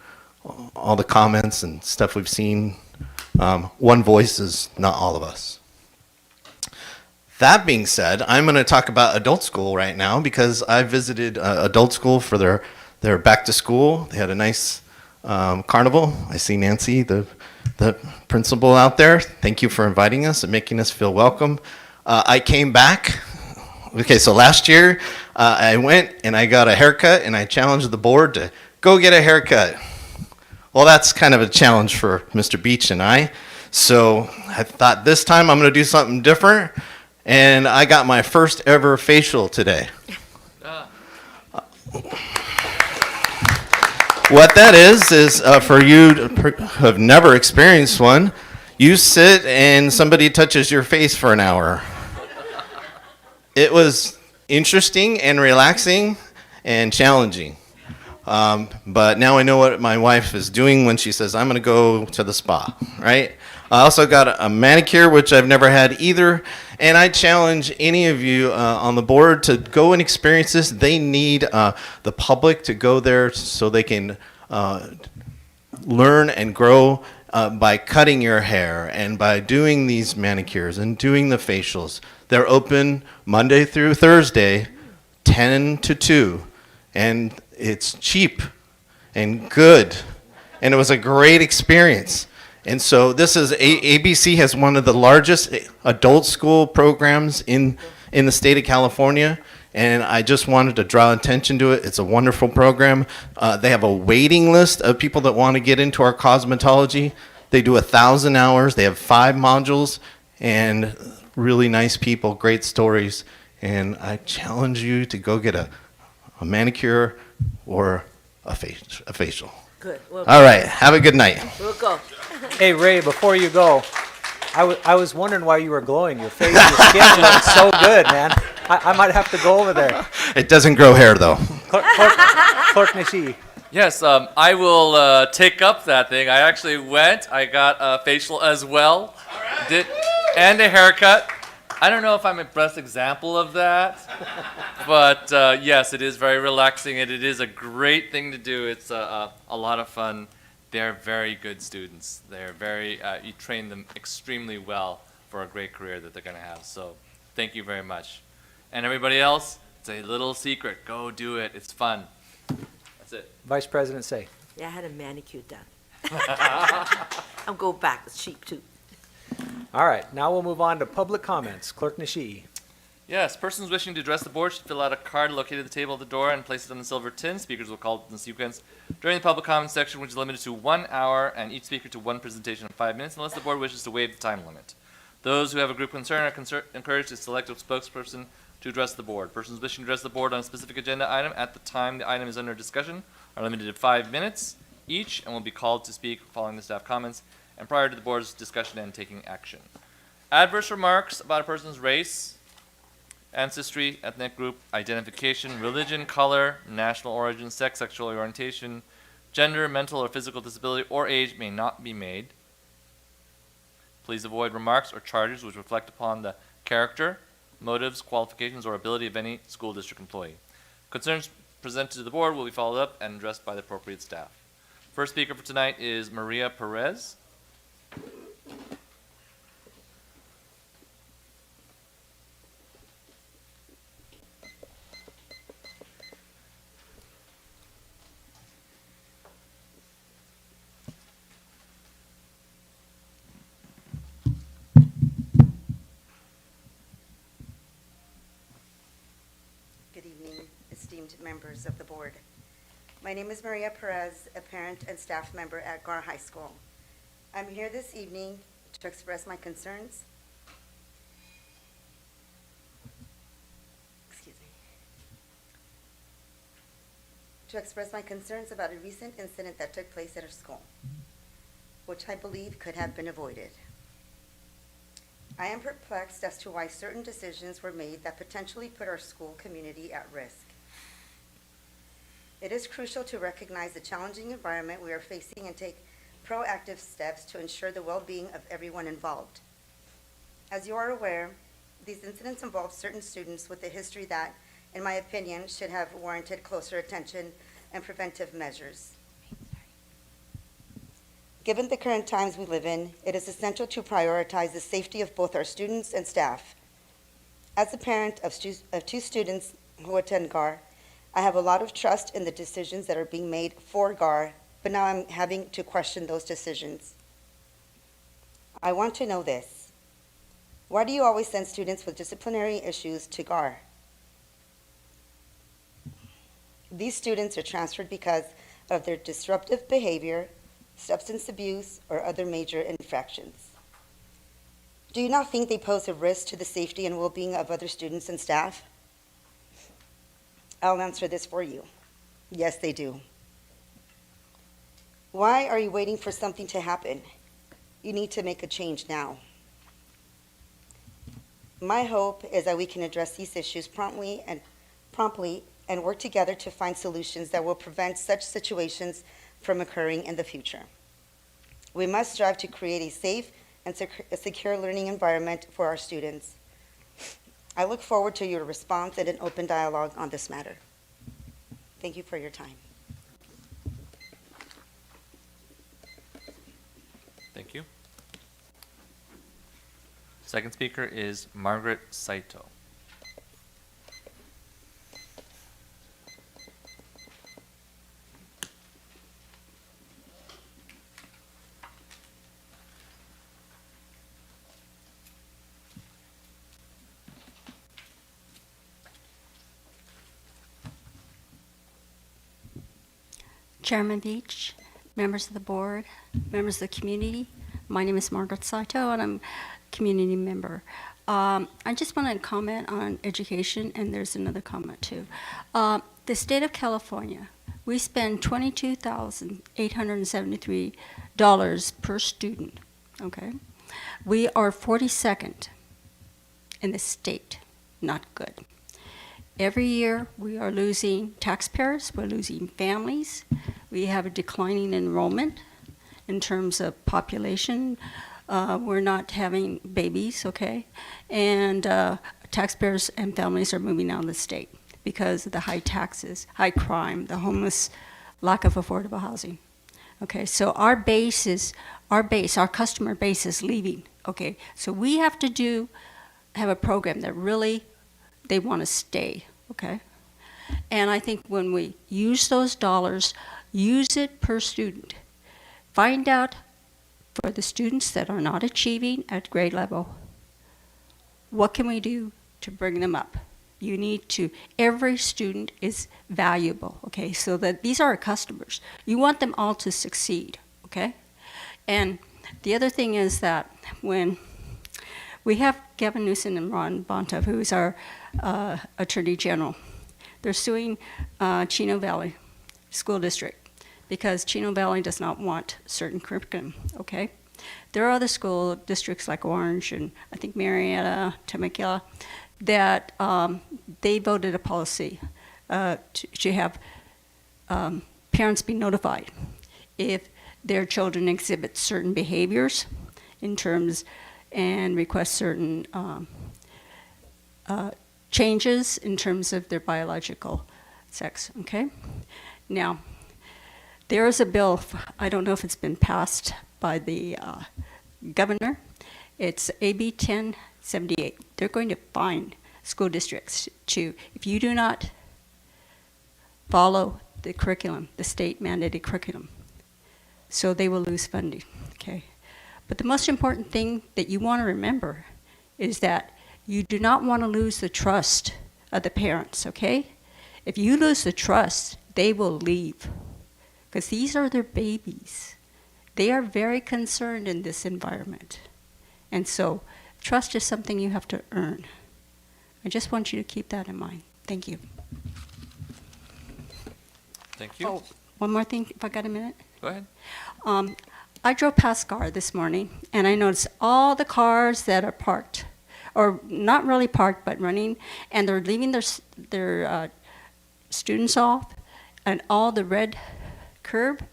all the comments and stuff we've seen. One voice is not all of us. That being said, I'm going to talk about adult school right now because I visited adult school for their back to school. They had a nice carnival. I see Nancy, the principal out there. Thank you for inviting us and making us feel welcome. I came back. Okay, so last year I went and I got a haircut and I challenged the board to go get a haircut. Well, that's kind of a challenge for Mr. Beach and I. So I thought this time I'm going to do something different. And I got my first ever facial today. What that is for you who have never experienced one, you sit and somebody touches your face for an hour. It was interesting and relaxing and challenging. But now I know what my wife is doing when she says, I'm going to go to the spa, right? I also got a manicure, which I've never had either. And I challenge any of you on the board to go and experience this. They need the public to go there so they can learn and grow by cutting your hair and by doing these manicures and doing the facials. They're open Monday through Thursday, 10 to 2. And it's cheap and good. And it was a great experience. And so this is, ABC has one of the largest adult school programs in the state of California. And I just wanted to draw attention to it. It's a wonderful program. They have a waiting list of people that want to get into our cosmetology. They do 1,000 hours. They have 5 modules and really nice people, great stories. And I challenge you to go get a manicure or a facial. Good. All right. Have a good night. We'll go. Hey, Ray, before you go, I was wondering why you were glowing. Your face, your skin looks so good, man. I might have to go over there. It doesn't grow hair, though. Clerk Nishi. Yes, I will take up that thing. I actually went. I got a facial as well. And a haircut. I don't know if I'm a best example of that, but yes, it is very relaxing and it is a great thing to do. It's a lot of fun. They're very good students. They're very, you train them extremely well for a great career that they're going to have. So thank you very much. And everybody else, it's a little secret. Go do it. It's fun. That's it. Vice President Say. Yeah, I had a manicure done. I'll go back. It's cheap too. All right, now we'll move on to public comments. Clerk Nishi. Yes, persons wishing to address the board should fill out a card located at the table at the door and place it on the silver tin. Speakers will call it in sequence during the public comment section, which is limited to 1 hour and each speaker to 1 presentation of 5 minutes, unless the board wishes to waive the time limit. Those who have a group concern are encouraged to select a spokesperson to address the board. Persons wishing to address the board on a specific agenda item at the time the item is under discussion are limited to 5 minutes each and will be called to speak following the staff comments and prior to the board's discussion and taking action. Adverse remarks about a person's race, ancestry, ethnic group, identification, religion, color, national origin, sex, sexual orientation, gender, mental or physical disability, or age may not be made. Please avoid remarks or charges which reflect upon the character, motives, qualifications, or ability of any school district employee. Concerns presented to the board will be followed up and addressed by the appropriate staff. First speaker for tonight is Maria Perez. Good evening, esteemed members of the board. My name is Maria Perez, a parent and staff member at Gar High School. I'm here this evening to express my concerns. To express my concerns about a recent incident that took place at our school, which I believe could have been avoided. I am perplexed as to why certain decisions were made that potentially put our school community at risk. It is crucial to recognize the challenging environment we are facing and take proactive steps to ensure the well-being of everyone involved. As you are aware, these incidents involve certain students with a history that, in my opinion, should have warranted closer attention and preventive measures. Given the current times we live in, it is essential to prioritize the safety of both our students and staff. As a parent of 2 students who attend GAR, I have a lot of trust in the decisions that are being made for GAR, but now I'm having to question those decisions. I want to know this. Why do you always send students with disciplinary issues to GAR? These students are transferred because of their disruptive behavior, substance abuse, or other major infractions. Do you not think they pose a risk to the safety and well-being of other students and staff? I'll answer this for you. Yes, they do. Why are you waiting for something to happen? You need to make a change now. My hope is that we can address these issues promptly and work together to find solutions that will prevent such situations from occurring in the future. We must strive to create a safe and a secure learning environment for our students. I look forward to your response and an open dialogue on this matter. Thank you for your time. Thank you. Second speaker is Margaret Saito. Chairman Beach, members of the board, members of the community, my name is Margaret Saito and I'm a community member. I just want to comment on education, and there's another comment too. The state of California, we spend $22,873 per student, okay? We are 42nd in the state, not good. Every year, we are losing taxpayers, we're losing families, we have a declining enrollment in terms of population. We're not having babies, okay? And taxpayers and families are moving out of the state because of the high taxes, high crime, the homeless, lack of affordable housing. Okay, so our customer base is leaving, okay? So we have to have a program that really they want to stay, okay? And I think when we use those dollars, use it per student. Find out for the students that are not achieving at grade level, what can we do to bring them up? You need to, every student is valuable, okay? So that these are our customers. You want them all to succeed, okay? And the other thing is that when we have Gavin Newsom and Ron Bonta, who is our Attorney General. They're suing Chino Valley School District because Chino Valley does not want certain curriculum, okay? There are other school districts like Orange and I think Marietta, Temecula, that they voted a policy to have parents be notified if their children exhibit certain behaviors in terms and request certain changes in terms of their biological sex, okay? Now, there is a bill, I don't know if it's been passed by the governor. It's AB 1078. They're going to fine school districts if you do not follow the curriculum, the state mandated curriculum. So they will lose funding, okay? But the most important thing that you want to remember is that you do not want to lose the trust of the parents, okay? If you lose the trust, they will leave because these are their babies. They are very concerned in this environment. And so trust is something you have to earn. I just want you to keep that in mind. Thank you. Thank you. Oh, one more thing, if I got a minute. Go ahead. I drove past GAR this morning, and I noticed all the cars that are parked, or not really parked, but running, and they're leaving their students off, and all the red curb.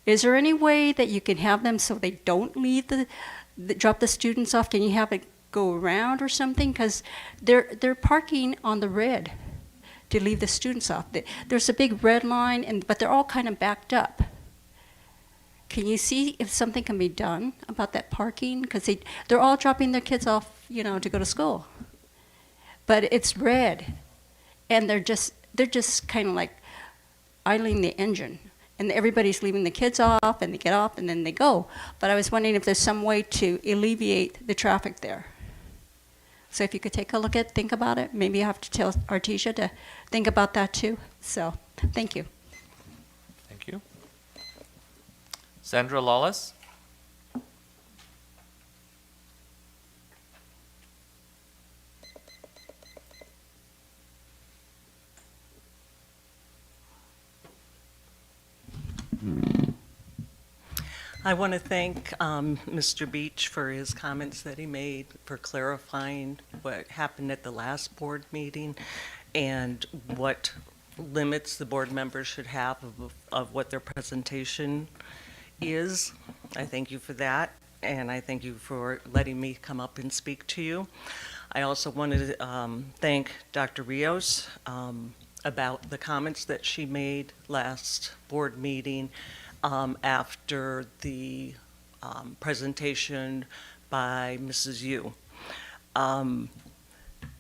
Is there any way that you can have them so they don't leave drop the students off? Can you have it go around or something? Because they're parking on the red to leave the students off. There's a big red line, but they're all kind of backed up. Can you see if something can be done about that parking? Because they're all dropping their kids off, to go to school. But it's red, and they're just kind of like idling the engine. And everybody's leaving the kids off, and they get off, and then they go. But I was wondering if there's some way to alleviate the traffic there. So if you could take a look think about it. Maybe you have to tell Artesia to think about that too. So, thank you. Thank you. Sandra Lawless. I want to thank Mr. Beach for his comments that he made, for clarifying what happened at the last board meeting and what limits the board members should have of what their presentation is. I thank you for that. and I thank you for letting me come up and speak to you. I also wanted to thank Dr. Rios about the comments that she made last board meeting after the presentation by Mrs. Yu.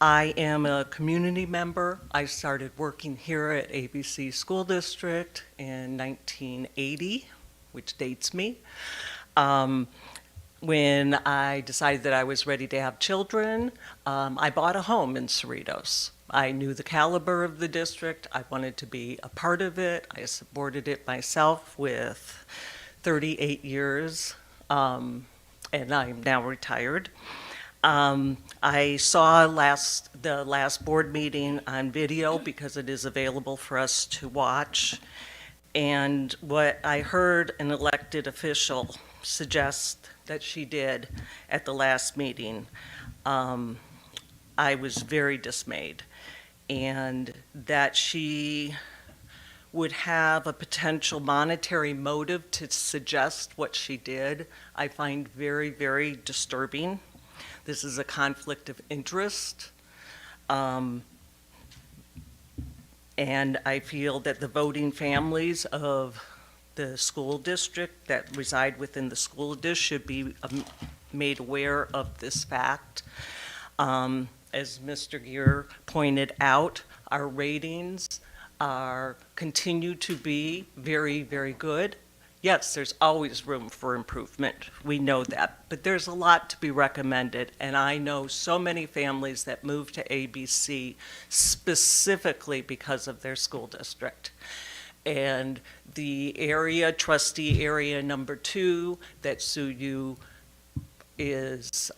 I am a community member. I started working here at ABC School District in 1980, which dates me. When I decided that I was ready to have children, I bought a home in Cerritos. I knew the caliber of the district. I wanted to be a part of it. I supported it myself with 38 years, and I'm now retired. I saw the last board meeting on video because it is available for us to watch. And what I heard an elected official suggest that she did at the last meeting, I was very dismayed. And that she would have a potential monetary motive to suggest what she did, I find very, very disturbing. This is a conflict of interest. And I feel that the voting families of the school district that reside within the school district should be made aware of this fact. As Mr. Gear pointed out, our ratings continue to be very, very good. Yes, there's always room for improvement. We know that. But there's a lot to be recommended. And I know so many families that move to ABC specifically because of their school district. And the area, trustee area number 2, that Suyu is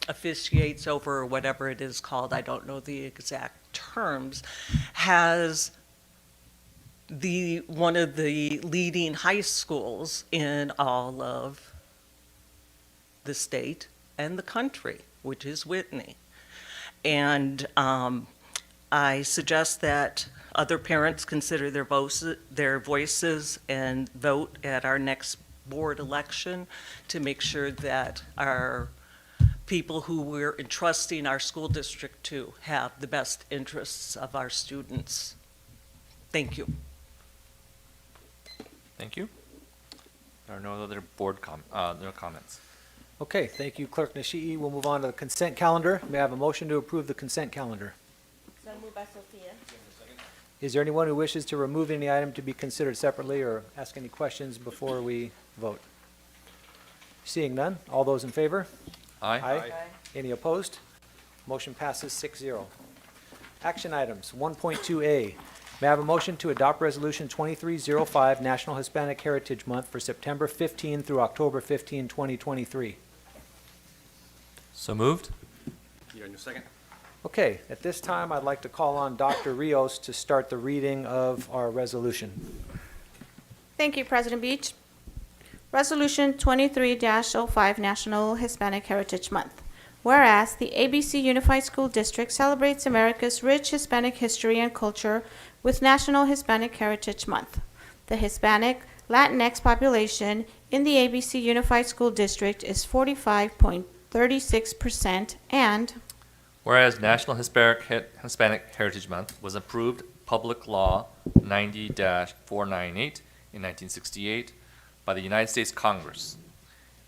officiates over, or whatever it is called, I don't know the exact terms, has one of the leading high schools in all of the state and the country, which is Whitney. And I suggest that other parents consider their voices and vote at our next board election to make sure that our people who we're entrusting our school district to have the best interests of our students. Thank you. Thank you. There are no other board comments. Okay, thank you, Clerk Nishii. We'll move on to the consent calendar. May I have a motion to approve the consent calendar? So moved by Sophia. Is there anyone who wishes to remove any item to be considered separately or ask any questions before we vote? Seeing none, all those in favor? Aye. Aye. Any opposed? Motion passes 6-0. Action items, 1.2A. May I have a motion to adopt Resolution 2305, National Hispanic Heritage Month for September 15 through October 15, 2023? So moved. Second. Okay, at this time, I'd like to call on Dr. Rios to start the reading of our resolution. Thank you, President Beach. Resolution 23-05, National Hispanic Heritage Month. Whereas the ABC Unified School District celebrates America's rich Hispanic history and culture with National Hispanic Heritage Month. The Hispanic Latinx population in the ABC Unified School District is 45.36%, and whereas National Hispanic Heritage Month was approved Public Law 90-498 in 1968 by the United States Congress,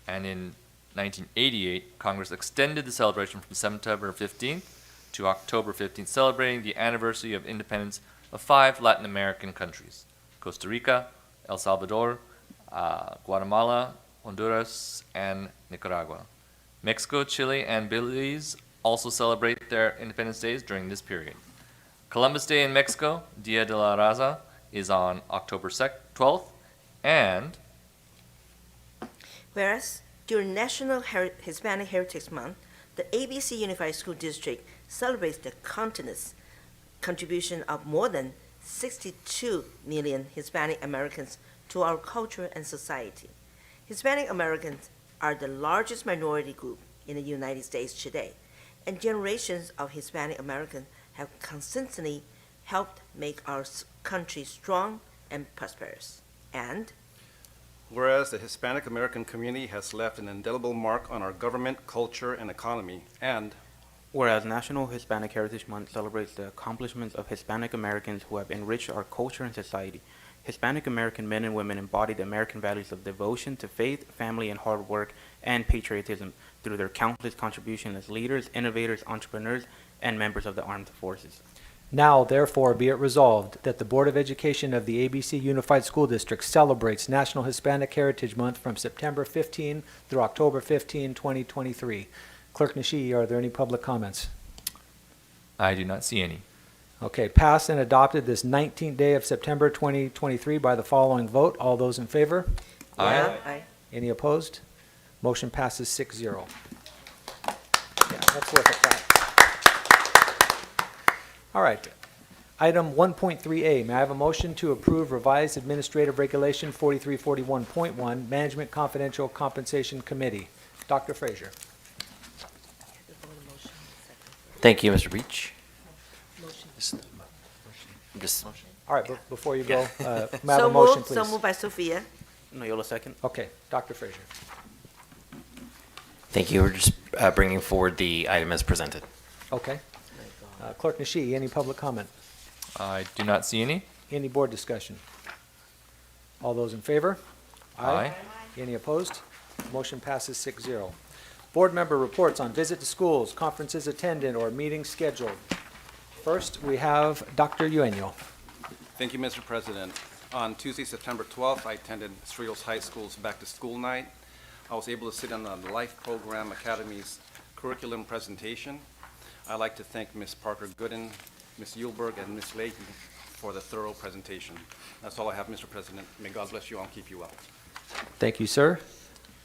and in 1988, Congress extended the celebration from September 15th to October 15th, celebrating the anniversary of independence of 5 Latin American countries: Costa Rica, El Salvador, Guatemala, Honduras, and Nicaragua. Mexico, Chile, and Belize also celebrate their independence days during this period. Columbus Day in Mexico, Dia de la Raza, is on October 12th, and Whereas during National Hispanic Heritage Month, the ABC Unified School District celebrates the continent's contribution of more than 62 million Hispanic Americans to our culture and society. Hispanic Americans are the largest minority group in the United States today, and generations of Hispanic Americans have consistently helped make our country strong and prosperous. And Whereas the Hispanic American community has left an indelible mark on our government, culture, and economy, and whereas National Hispanic Heritage Month celebrates the accomplishments of Hispanic Americans who have enriched our culture and society. Hispanic American men and women embody the American values of devotion to faith, family, and hard work, and patriotism through their countless contributions as leaders, innovators, entrepreneurs, and members of the armed forces. Now, therefore, be it resolved that the Board of Education of the ABC Unified School District celebrates National Hispanic Heritage Month from September 15 through October 15, 2023. Clerk Nishi, are there any public comments? I do not see any. Okay, passed and adopted this 19th day of September 2023 by the following vote. All those in favor? Aye. Aye. Any opposed? Motion passes 6-0. Yeah, that's worth a clap. All right. Item 1.3A, may I have a motion to approve revised Administrative Regulation 4341.1, Management Confidential Compensation Committee? Dr. Frazier. Thank you, Mr. Beach. All right, before you go, may I have So a motion, moved, please? so moved by Sophia. Noyola second. Okay, Dr. Frazier. Thank you. We're just bringing forward the item as presented. Okay. Clerk Nishi, any public comment? I do not see any. Any board discussion? All those in favor? Aye. Any opposed? Motion passes 6-0. Board member reports on visit to schools, conferences attended, or meetings scheduled. First, we have Dr. Eugenio. thank you, Mr. President. On Tuesday, September 12th, I attended Cerritos High School's Back to School Night. I was able to sit in on the Life Program Academy's curriculum presentation. I'd like to thank Ms. Parker Gooden, Ms. Yulberg, and Ms. Leahy for the thorough presentation. That's all I have, Mr. President. May God bless you all and keep you well. Thank you, sir.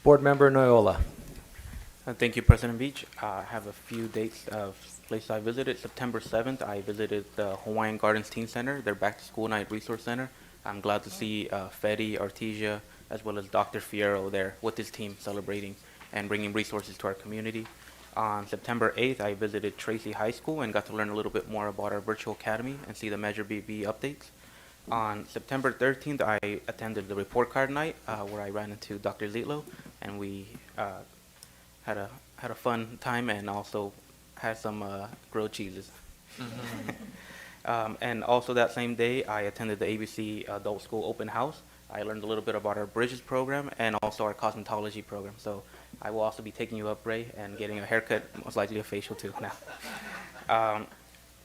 Board member Noyola. Thank you, President Beach. I have a few dates of places I visited. September 7th, I visited the Hawaiian Gardens Teen Center, their Back to School Night Resource Center. I'm glad to see Fetty, Artesia, as well as Dr. Fierro there with his team celebrating and bringing resources to our community. On September 8th, I visited Tracy High School and got to learn a little bit more about our virtual academy and see the Measure BB updates. On September 13th, I attended the report card night where I ran into Dr. Zitlo, and we had a fun time and also had some grilled cheeses. And also that same day, I attended the ABC Adult School Open House. I learned a little bit about our Bridges program and also our cosmetology program. So I will also be taking you up, Ray, and getting a haircut, most likely a facial too now.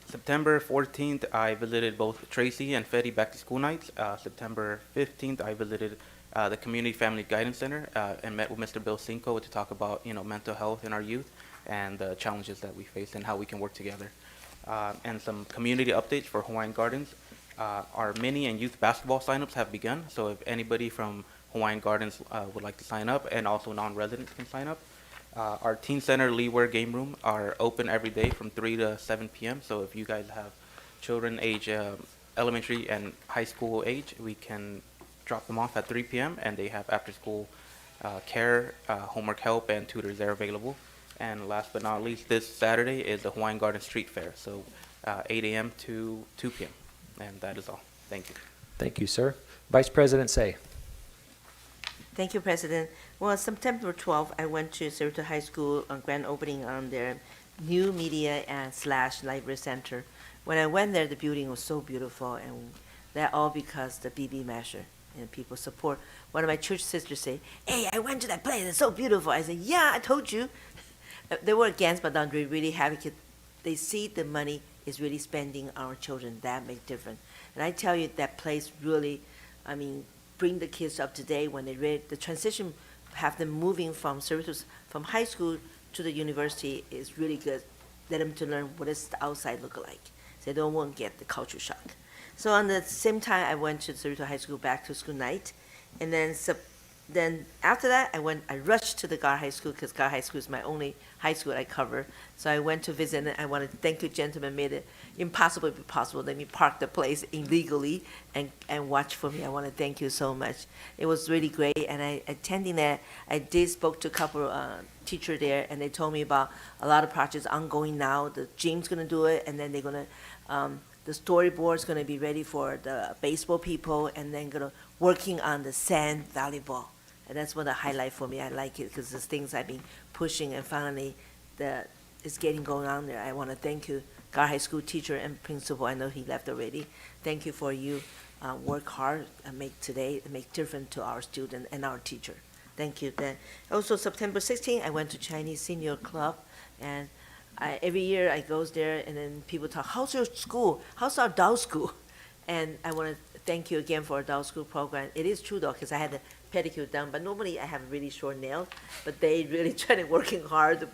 September 14th, I visited both Tracy and Fetty Back to School Nights. September 15th, I visited the Community Family Guidance Center and met with Mr. Bill Cinco to talk about, mental health in our youth and the challenges that we face and how we can work together. And some community updates for Hawaiian Gardens. Our mini and youth basketball signups have begun, so if anybody from Hawaiian Gardens would like to sign up, and also non-residents can sign up. Our Teen Center Leeware Game Room are open every day from 3 to 7 p.m., so if you guys have children age elementary and high school age, we can drop them off at 3 p.m., and they have after-school care, homework help, and tutors there available. And last but not least, this Saturday is the Hawaiian Garden Street Fair, so 8 a.m. to 2 p.m., and that is all. Thank you. Thank you, sir. Vice President Say. Thank you, President. Well, September 12th, I went to Cerritos High School on grand opening on their new media and / library center. When I went there, the building was so beautiful, and that all because the BB measure and people support. One of my church sisters say, "Hey, I went to that place. It's so beautiful." I said, "Yeah, I told you." They were against, but they're really happy because they see the money is really spending on our children. That makes difference. And I tell you, that place really, bring the kids up to date when they read the transition, have them moving from Cerritos, from high school to the university is really good. Let them to learn what does the outside look like. So they won't get the culture shock. So on the same time, I went to Cerritos High School Back to School Night, and then after that, I rushed to the Gar High School because Gar High School is my only high school I cover. So I went to visit, and I want to thank you, gentlemen, made it impossible to be possible. Let me park the place illegally and watch for me. I want to thank you so much. It was really great, and attending that, I did spoke to a couple teachers there, and they told me about a lot of projects ongoing now. The gym's going to do it, and then they're going to, the storyboard's gonna be ready for the baseball people, and then gonna working on the sand volleyball. And that's one of the highlight for me. I like it because there's things I've been pushing, and finally, it's getting going on there. I want to thank you, Gar High School teacher and principal. I know he left already. Thank you for you work hard and make difference to our student and our teacher. Thank you. Then also September 16th, I went to Chinese Senior Club, and every year I goes there, and then people talk, how's your school? How's our adult school? And I want to thank you again for adult school program. It is true though, because I had the pedicure done, but normally I have really short nails, but they really trying to working hard.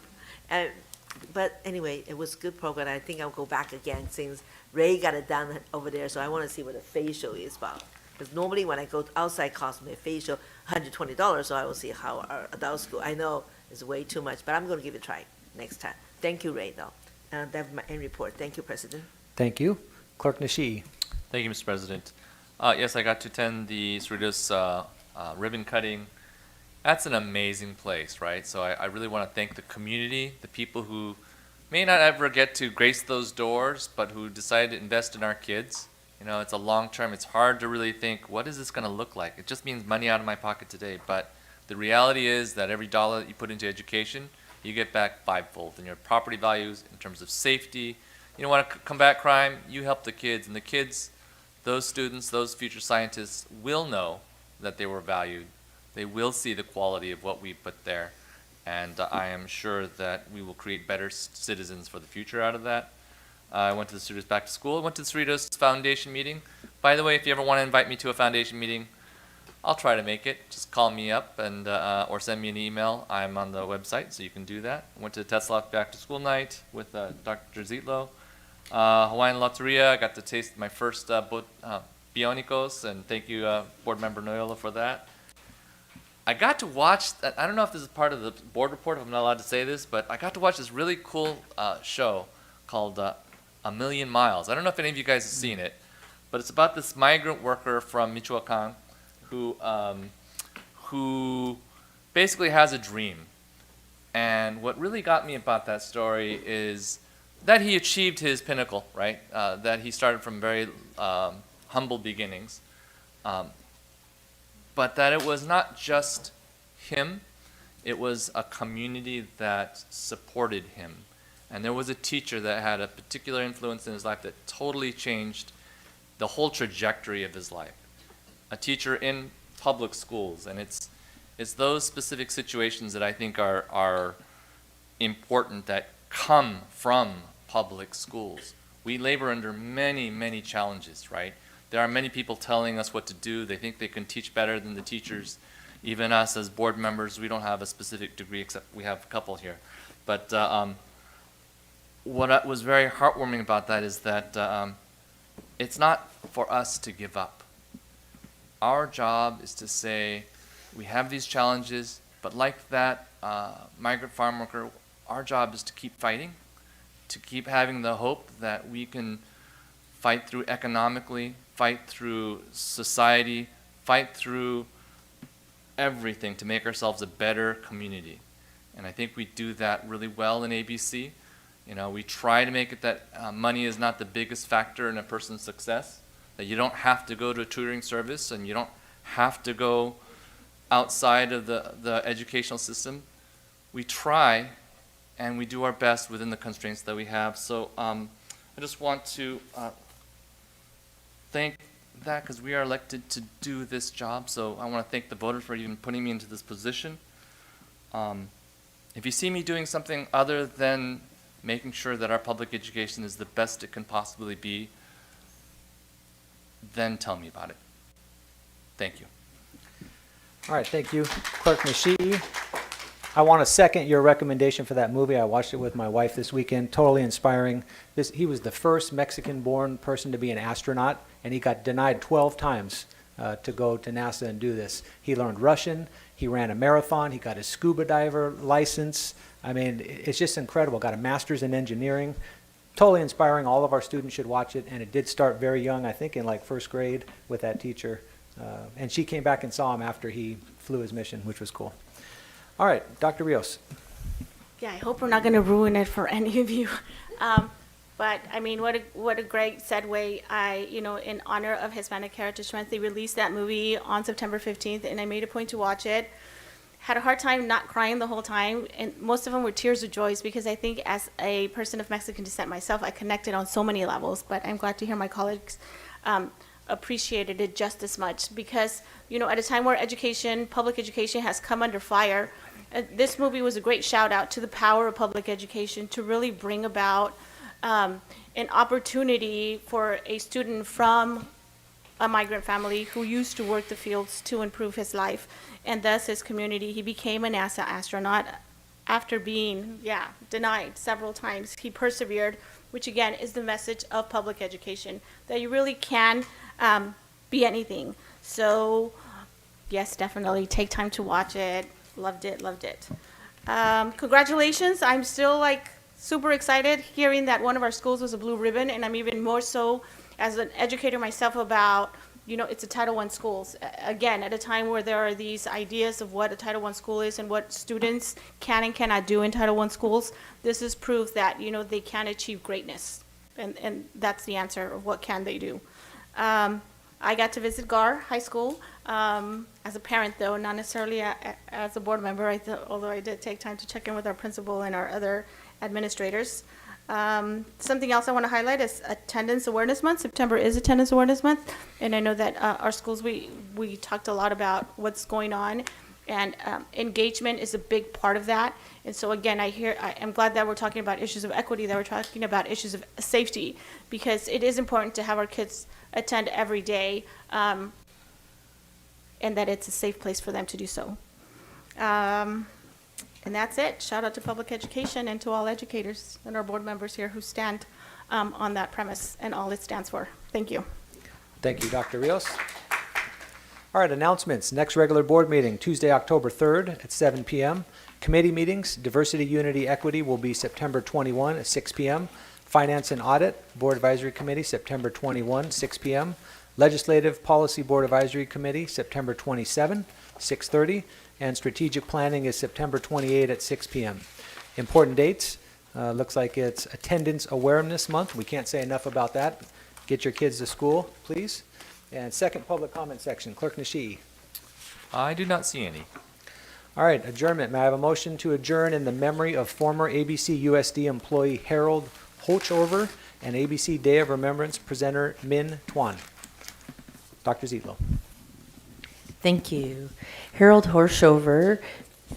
But anyway, it was a good program. I think I'll go back again since Ray got it done over there, so I want to see what the facial is about. Because normally when I go outside cost me facial, $120, so I will see how our adult school, I know it's way too much, but I'm going to give it a try next time. Thank you, Ray, though. That's my end report. Thank you, President. Thank you. Clerk Nishi. Thank you, Mr. President. Yes, I got to attend the Cerritos ribbon cutting. That's an amazing place, right? So I really want to thank the community, the people who may not ever get to grace those doors, but who decided to invest in our kids. You know, it's a long term. It's hard to really think, what is this going to look like? It just means money out of my pocket today. But the reality is that every dollar that you put into education, you get back fivefold. In your property values, in terms of safety, you don't want to combat crime, you help the kids. And the kids, those students, those future scientists will know that they were valued. They will see the quality of what we put there. And I am sure that we will create better citizens for the future out of that. I went to the Cerritos Back to School. I went to the Cerritos Foundation meeting. By the way, if you ever want to invite me to a foundation meeting, I'll try to make it. Just call me up and or send me an email. I'm on the website, so you can do that. I went to the Tesla Back to School night with Dr. Zitlo. Hawaiian Loteria, I got to taste my first Bionicos, and thank you, Board Member Noyola, for that. I got to watch, I don't know if this is part of the board report, if I'm not allowed to say this, but I got to watch this really cool show called A Million Miles. I don't know if any of you guys have seen it, but it's about this migrant worker from Michoacan who basically has a dream. And what really got me about that story is that he achieved his pinnacle, right? That he started from very humble beginnings. But that it was not just him, it was a community that supported him. And there was a teacher that had a particular influence in his life that totally changed the whole trajectory of his life. A teacher in public schools, and it's those specific situations that I think are important that come from public schools. We labor under many, many challenges, right? There are many people telling us what to do. They think they can teach better than the teachers. Even us as board members, we don't have a specific degree, except we have a couple here. But what was very heartwarming about that is that it's not for us to give up. Our job is to say, we have these challenges, but like that migrant farm worker, our job is to keep fighting, to keep having the hope that we can fight through economically, fight through society, fight through everything to make ourselves a better community. And I think we do that really well in ABC. You know, we try to make it that money is not the biggest factor in a person's success, that you don't have to go to a tutoring service and you don't have to go outside of the educational system. We try and we do our best within the constraints that we have. So I just want to thank that because we are elected to do this job. So I want to thank the voters for even putting me into this position. If you see me doing something other than making sure that our public education is the best it can possibly be, then tell me about it. Thank you. All right, thank you, Clerk Nishi. I want to second your recommendation for that movie. I watched it with my wife this weekend. Totally inspiring. He was the first Mexican-born person to be an astronaut, and he got denied 12 times to go to NASA and do this. He learned Russian. He ran a marathon. He got his scuba diver license. I mean, it's just incredible. Got a master's in engineering. Totally inspiring. All of our students should watch it. And it did start very young, I think in like first grade with that teacher. And she came back and saw him after he flew his mission, which was cool. All right, Dr. Rios. Yeah, I hope we're not going to ruin it for any of you. But I mean, what a great segue. In honor of Hispanic Heritage Month, they released that movie on September 15th, and I made a point to watch it. Had a hard time not crying the whole time, and most of them were tears of joy because I think as a person of Mexican descent myself, I connected on so many levels. But I'm glad to hear my colleagues appreciated it just as much because, at a time where public education has come under fire, this movie was a great shout out to the power of public education to really bring about an opportunity for a student from a migrant family who used to work the fields to improve his life and thus his community. He became a NASA astronaut after being, denied several times. He persevered, which again is the message of public education, that you really can be anything. So yes, definitely take time to watch it. Loved it. Congratulations. I'm still super excited hearing that one of our schools was a blue ribbon, and I'm even more so as an educator myself about, it's a Title I schools. Again, at a time where there are these ideas of what a Title I school is and what students can and cannot do in Title I schools, this is proof that, they can achieve greatness. And that's the answer of what can they do. I got to visit GAR High School as a parent, though, not necessarily as a board member, although I did take time to check in with our principal and our other administrators. Something else I want to highlight is Attendance Awareness Month. September is Attendance Awareness Month, and I know that our schools, we talked a lot about what's going on, and engagement is a big part of that. And so again, I'm glad that we're talking about issues of equity, that we're talking about issues of safety, because it is important to have our kids attend every day, and that it's a safe place for them to do so. And that's it. Shout out to public education and to all educators and our board members here who stand on that premise and all it stands for. Thank you. Thank you, Dr. Rios. All right, announcements. Next regular board meeting, Tuesday, October 3rd at 7 p.m. Committee meetings, Diversity, Unity, Equity will be September 21 at 6 p.m. Finance and Audit, Board Advisory Committee, September 21, 6 p.m. Legislative Policy Board Advisory Committee, September 27, 6:30. And Strategic Planning is September 28 at 6 p.m. Important dates, looks like it's Attendance Awareness Month. We can't say enough about that. Get your kids to school, please. And second public comment section, Clerk Nishi. I do not see any. All right, adjournment. May I have a motion to adjourn in the memory of former ABCUSD employee Harold Holchover and ABC Day of Remembrance presenter Min Tuan. Dr. Zietlow. Thank you. Harold Horshover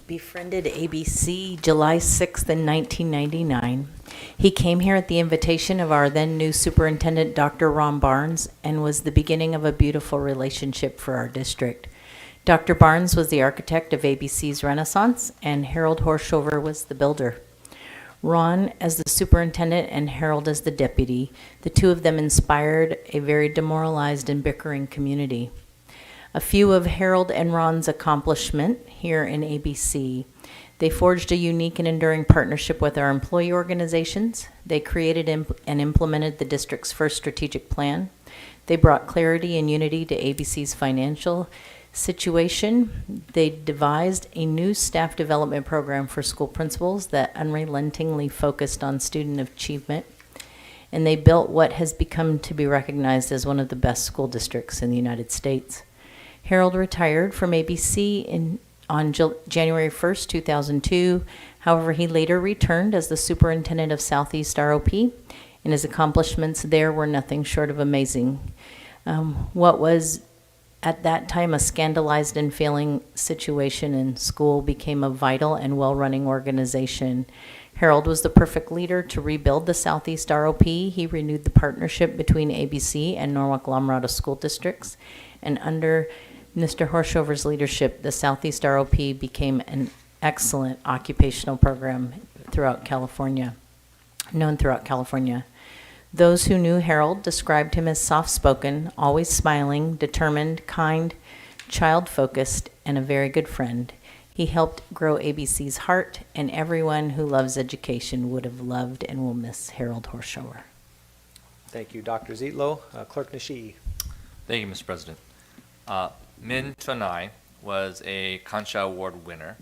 befriended ABC July 6th in 1999. He came here at the invitation of our then new superintendent, Dr. Ron Barnes, and was the beginning of a beautiful relationship for our district. Dr. Barnes was the architect of ABC's Renaissance, and Harold Horshover was the builder. Ron as the superintendent and Harold as the deputy, the two of them inspired a very demoralized and bickering community. A few of Harold and Ron's accomplishment here in ABC. They forged a unique and enduring partnership with our employee organizations. They created and implemented the district's first strategic plan. They brought clarity and unity to ABC's financial situation. They devised a new staff development program for school principals that unrelentingly focused on student achievement. And they built what has become to be recognized as one of the best school districts in the United States. Harold retired from ABC on January 1st, 2002. However, he later returned as the superintendent of Southeast ROP, and his accomplishments there were nothing short of amazing. What was at that time a scandalized and failing situation in school became a vital and well-running organization. Harold was the perfect leader to rebuild the Southeast ROP. He renewed the partnership between ABC and Norwalk-Lamourado school districts, and under Mr. Horshover's leadership, the Southeast ROP became an excellent occupational program throughout California, known throughout California. Those who knew Harold described him as soft-spoken, always smiling, determined, kind, child-focused, and a very good friend. He helped grow ABC's heart, and everyone who loves education would have loved and will miss Harold Horshover. Thank you, Dr. Zietlow. Clerk Nishi. Thank you, Mr. President. Min Tuan was a Kansha Award winner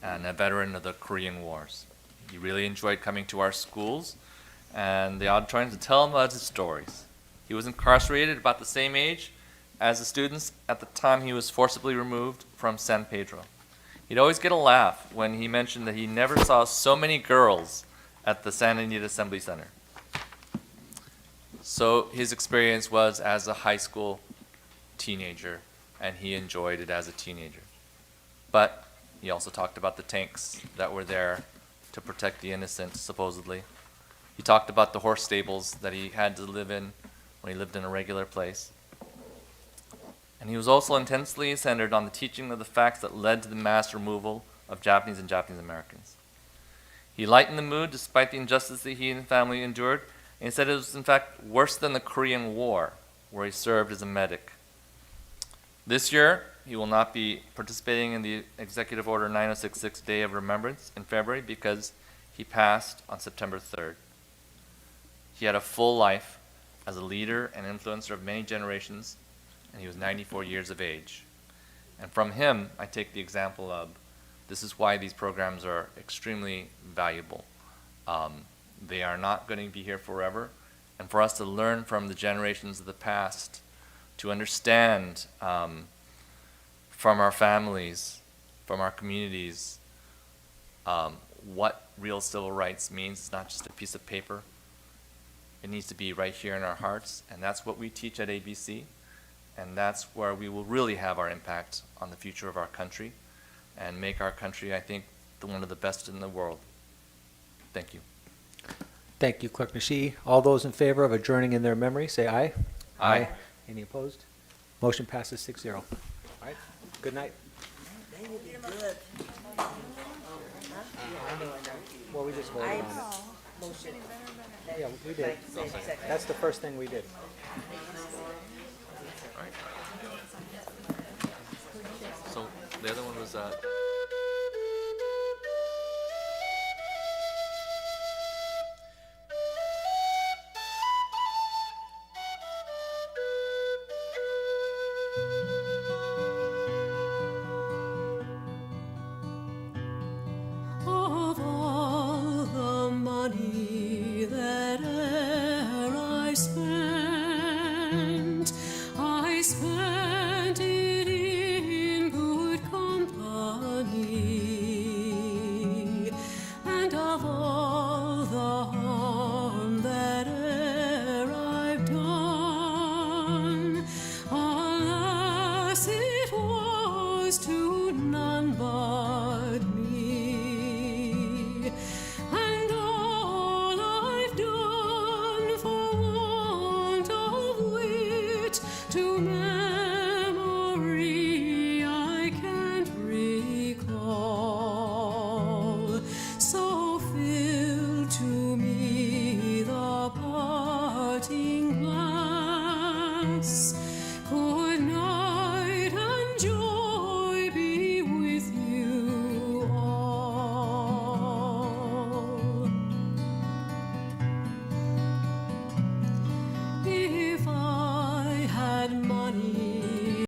and a veteran of the Korean Wars. He really enjoyed coming to our schools and the auditorium to tell him about his stories. He was incarcerated about the same age as the students at the time he was forcibly removed from San Pedro. He'd always get a laugh when he mentioned that he never saw so many girls at the Santa Anita Assembly Center. So his experience was as a high school teenager, and he enjoyed it as a teenager. But he also talked about the tanks that were there to protect the innocent, supposedly. He talked about the horse stables that he had to live in when he lived in a regular place. And he was also intensely centered on the teaching of the facts that led to the mass removal of Japanese and Japanese Americans. He lightened the mood despite the injustice that he and his family endured, and he said it was in fact worse than the Korean War, where he served as a medic. This year, he will not be participating in the Executive Order 9066 Day of Remembrance in February because he passed on September 3rd. He had a full life as a leader and influencer of many generations, and he was 94 years of age. And from him, I take the example of this is why these programs are extremely valuable. They are not going to be here forever, and for us to learn from the generations of the past, to understand from our families, from our communities, what real civil rights means. It's not just a piece of paper. It needs to be right here in our hearts, and that's what we teach at ABC, and that's where we will really have our impact on the future of our country and make our country, I think, one of the best in the world. Thank you. Thank you, Clerk Nishi. All those in favor of adjourning in their memory, say aye. Aye. Any opposed? Motion passes 6-0. All right, good night. Well, we just voted on it. Motion. Yeah, we did. That's the first thing we did. So the other one was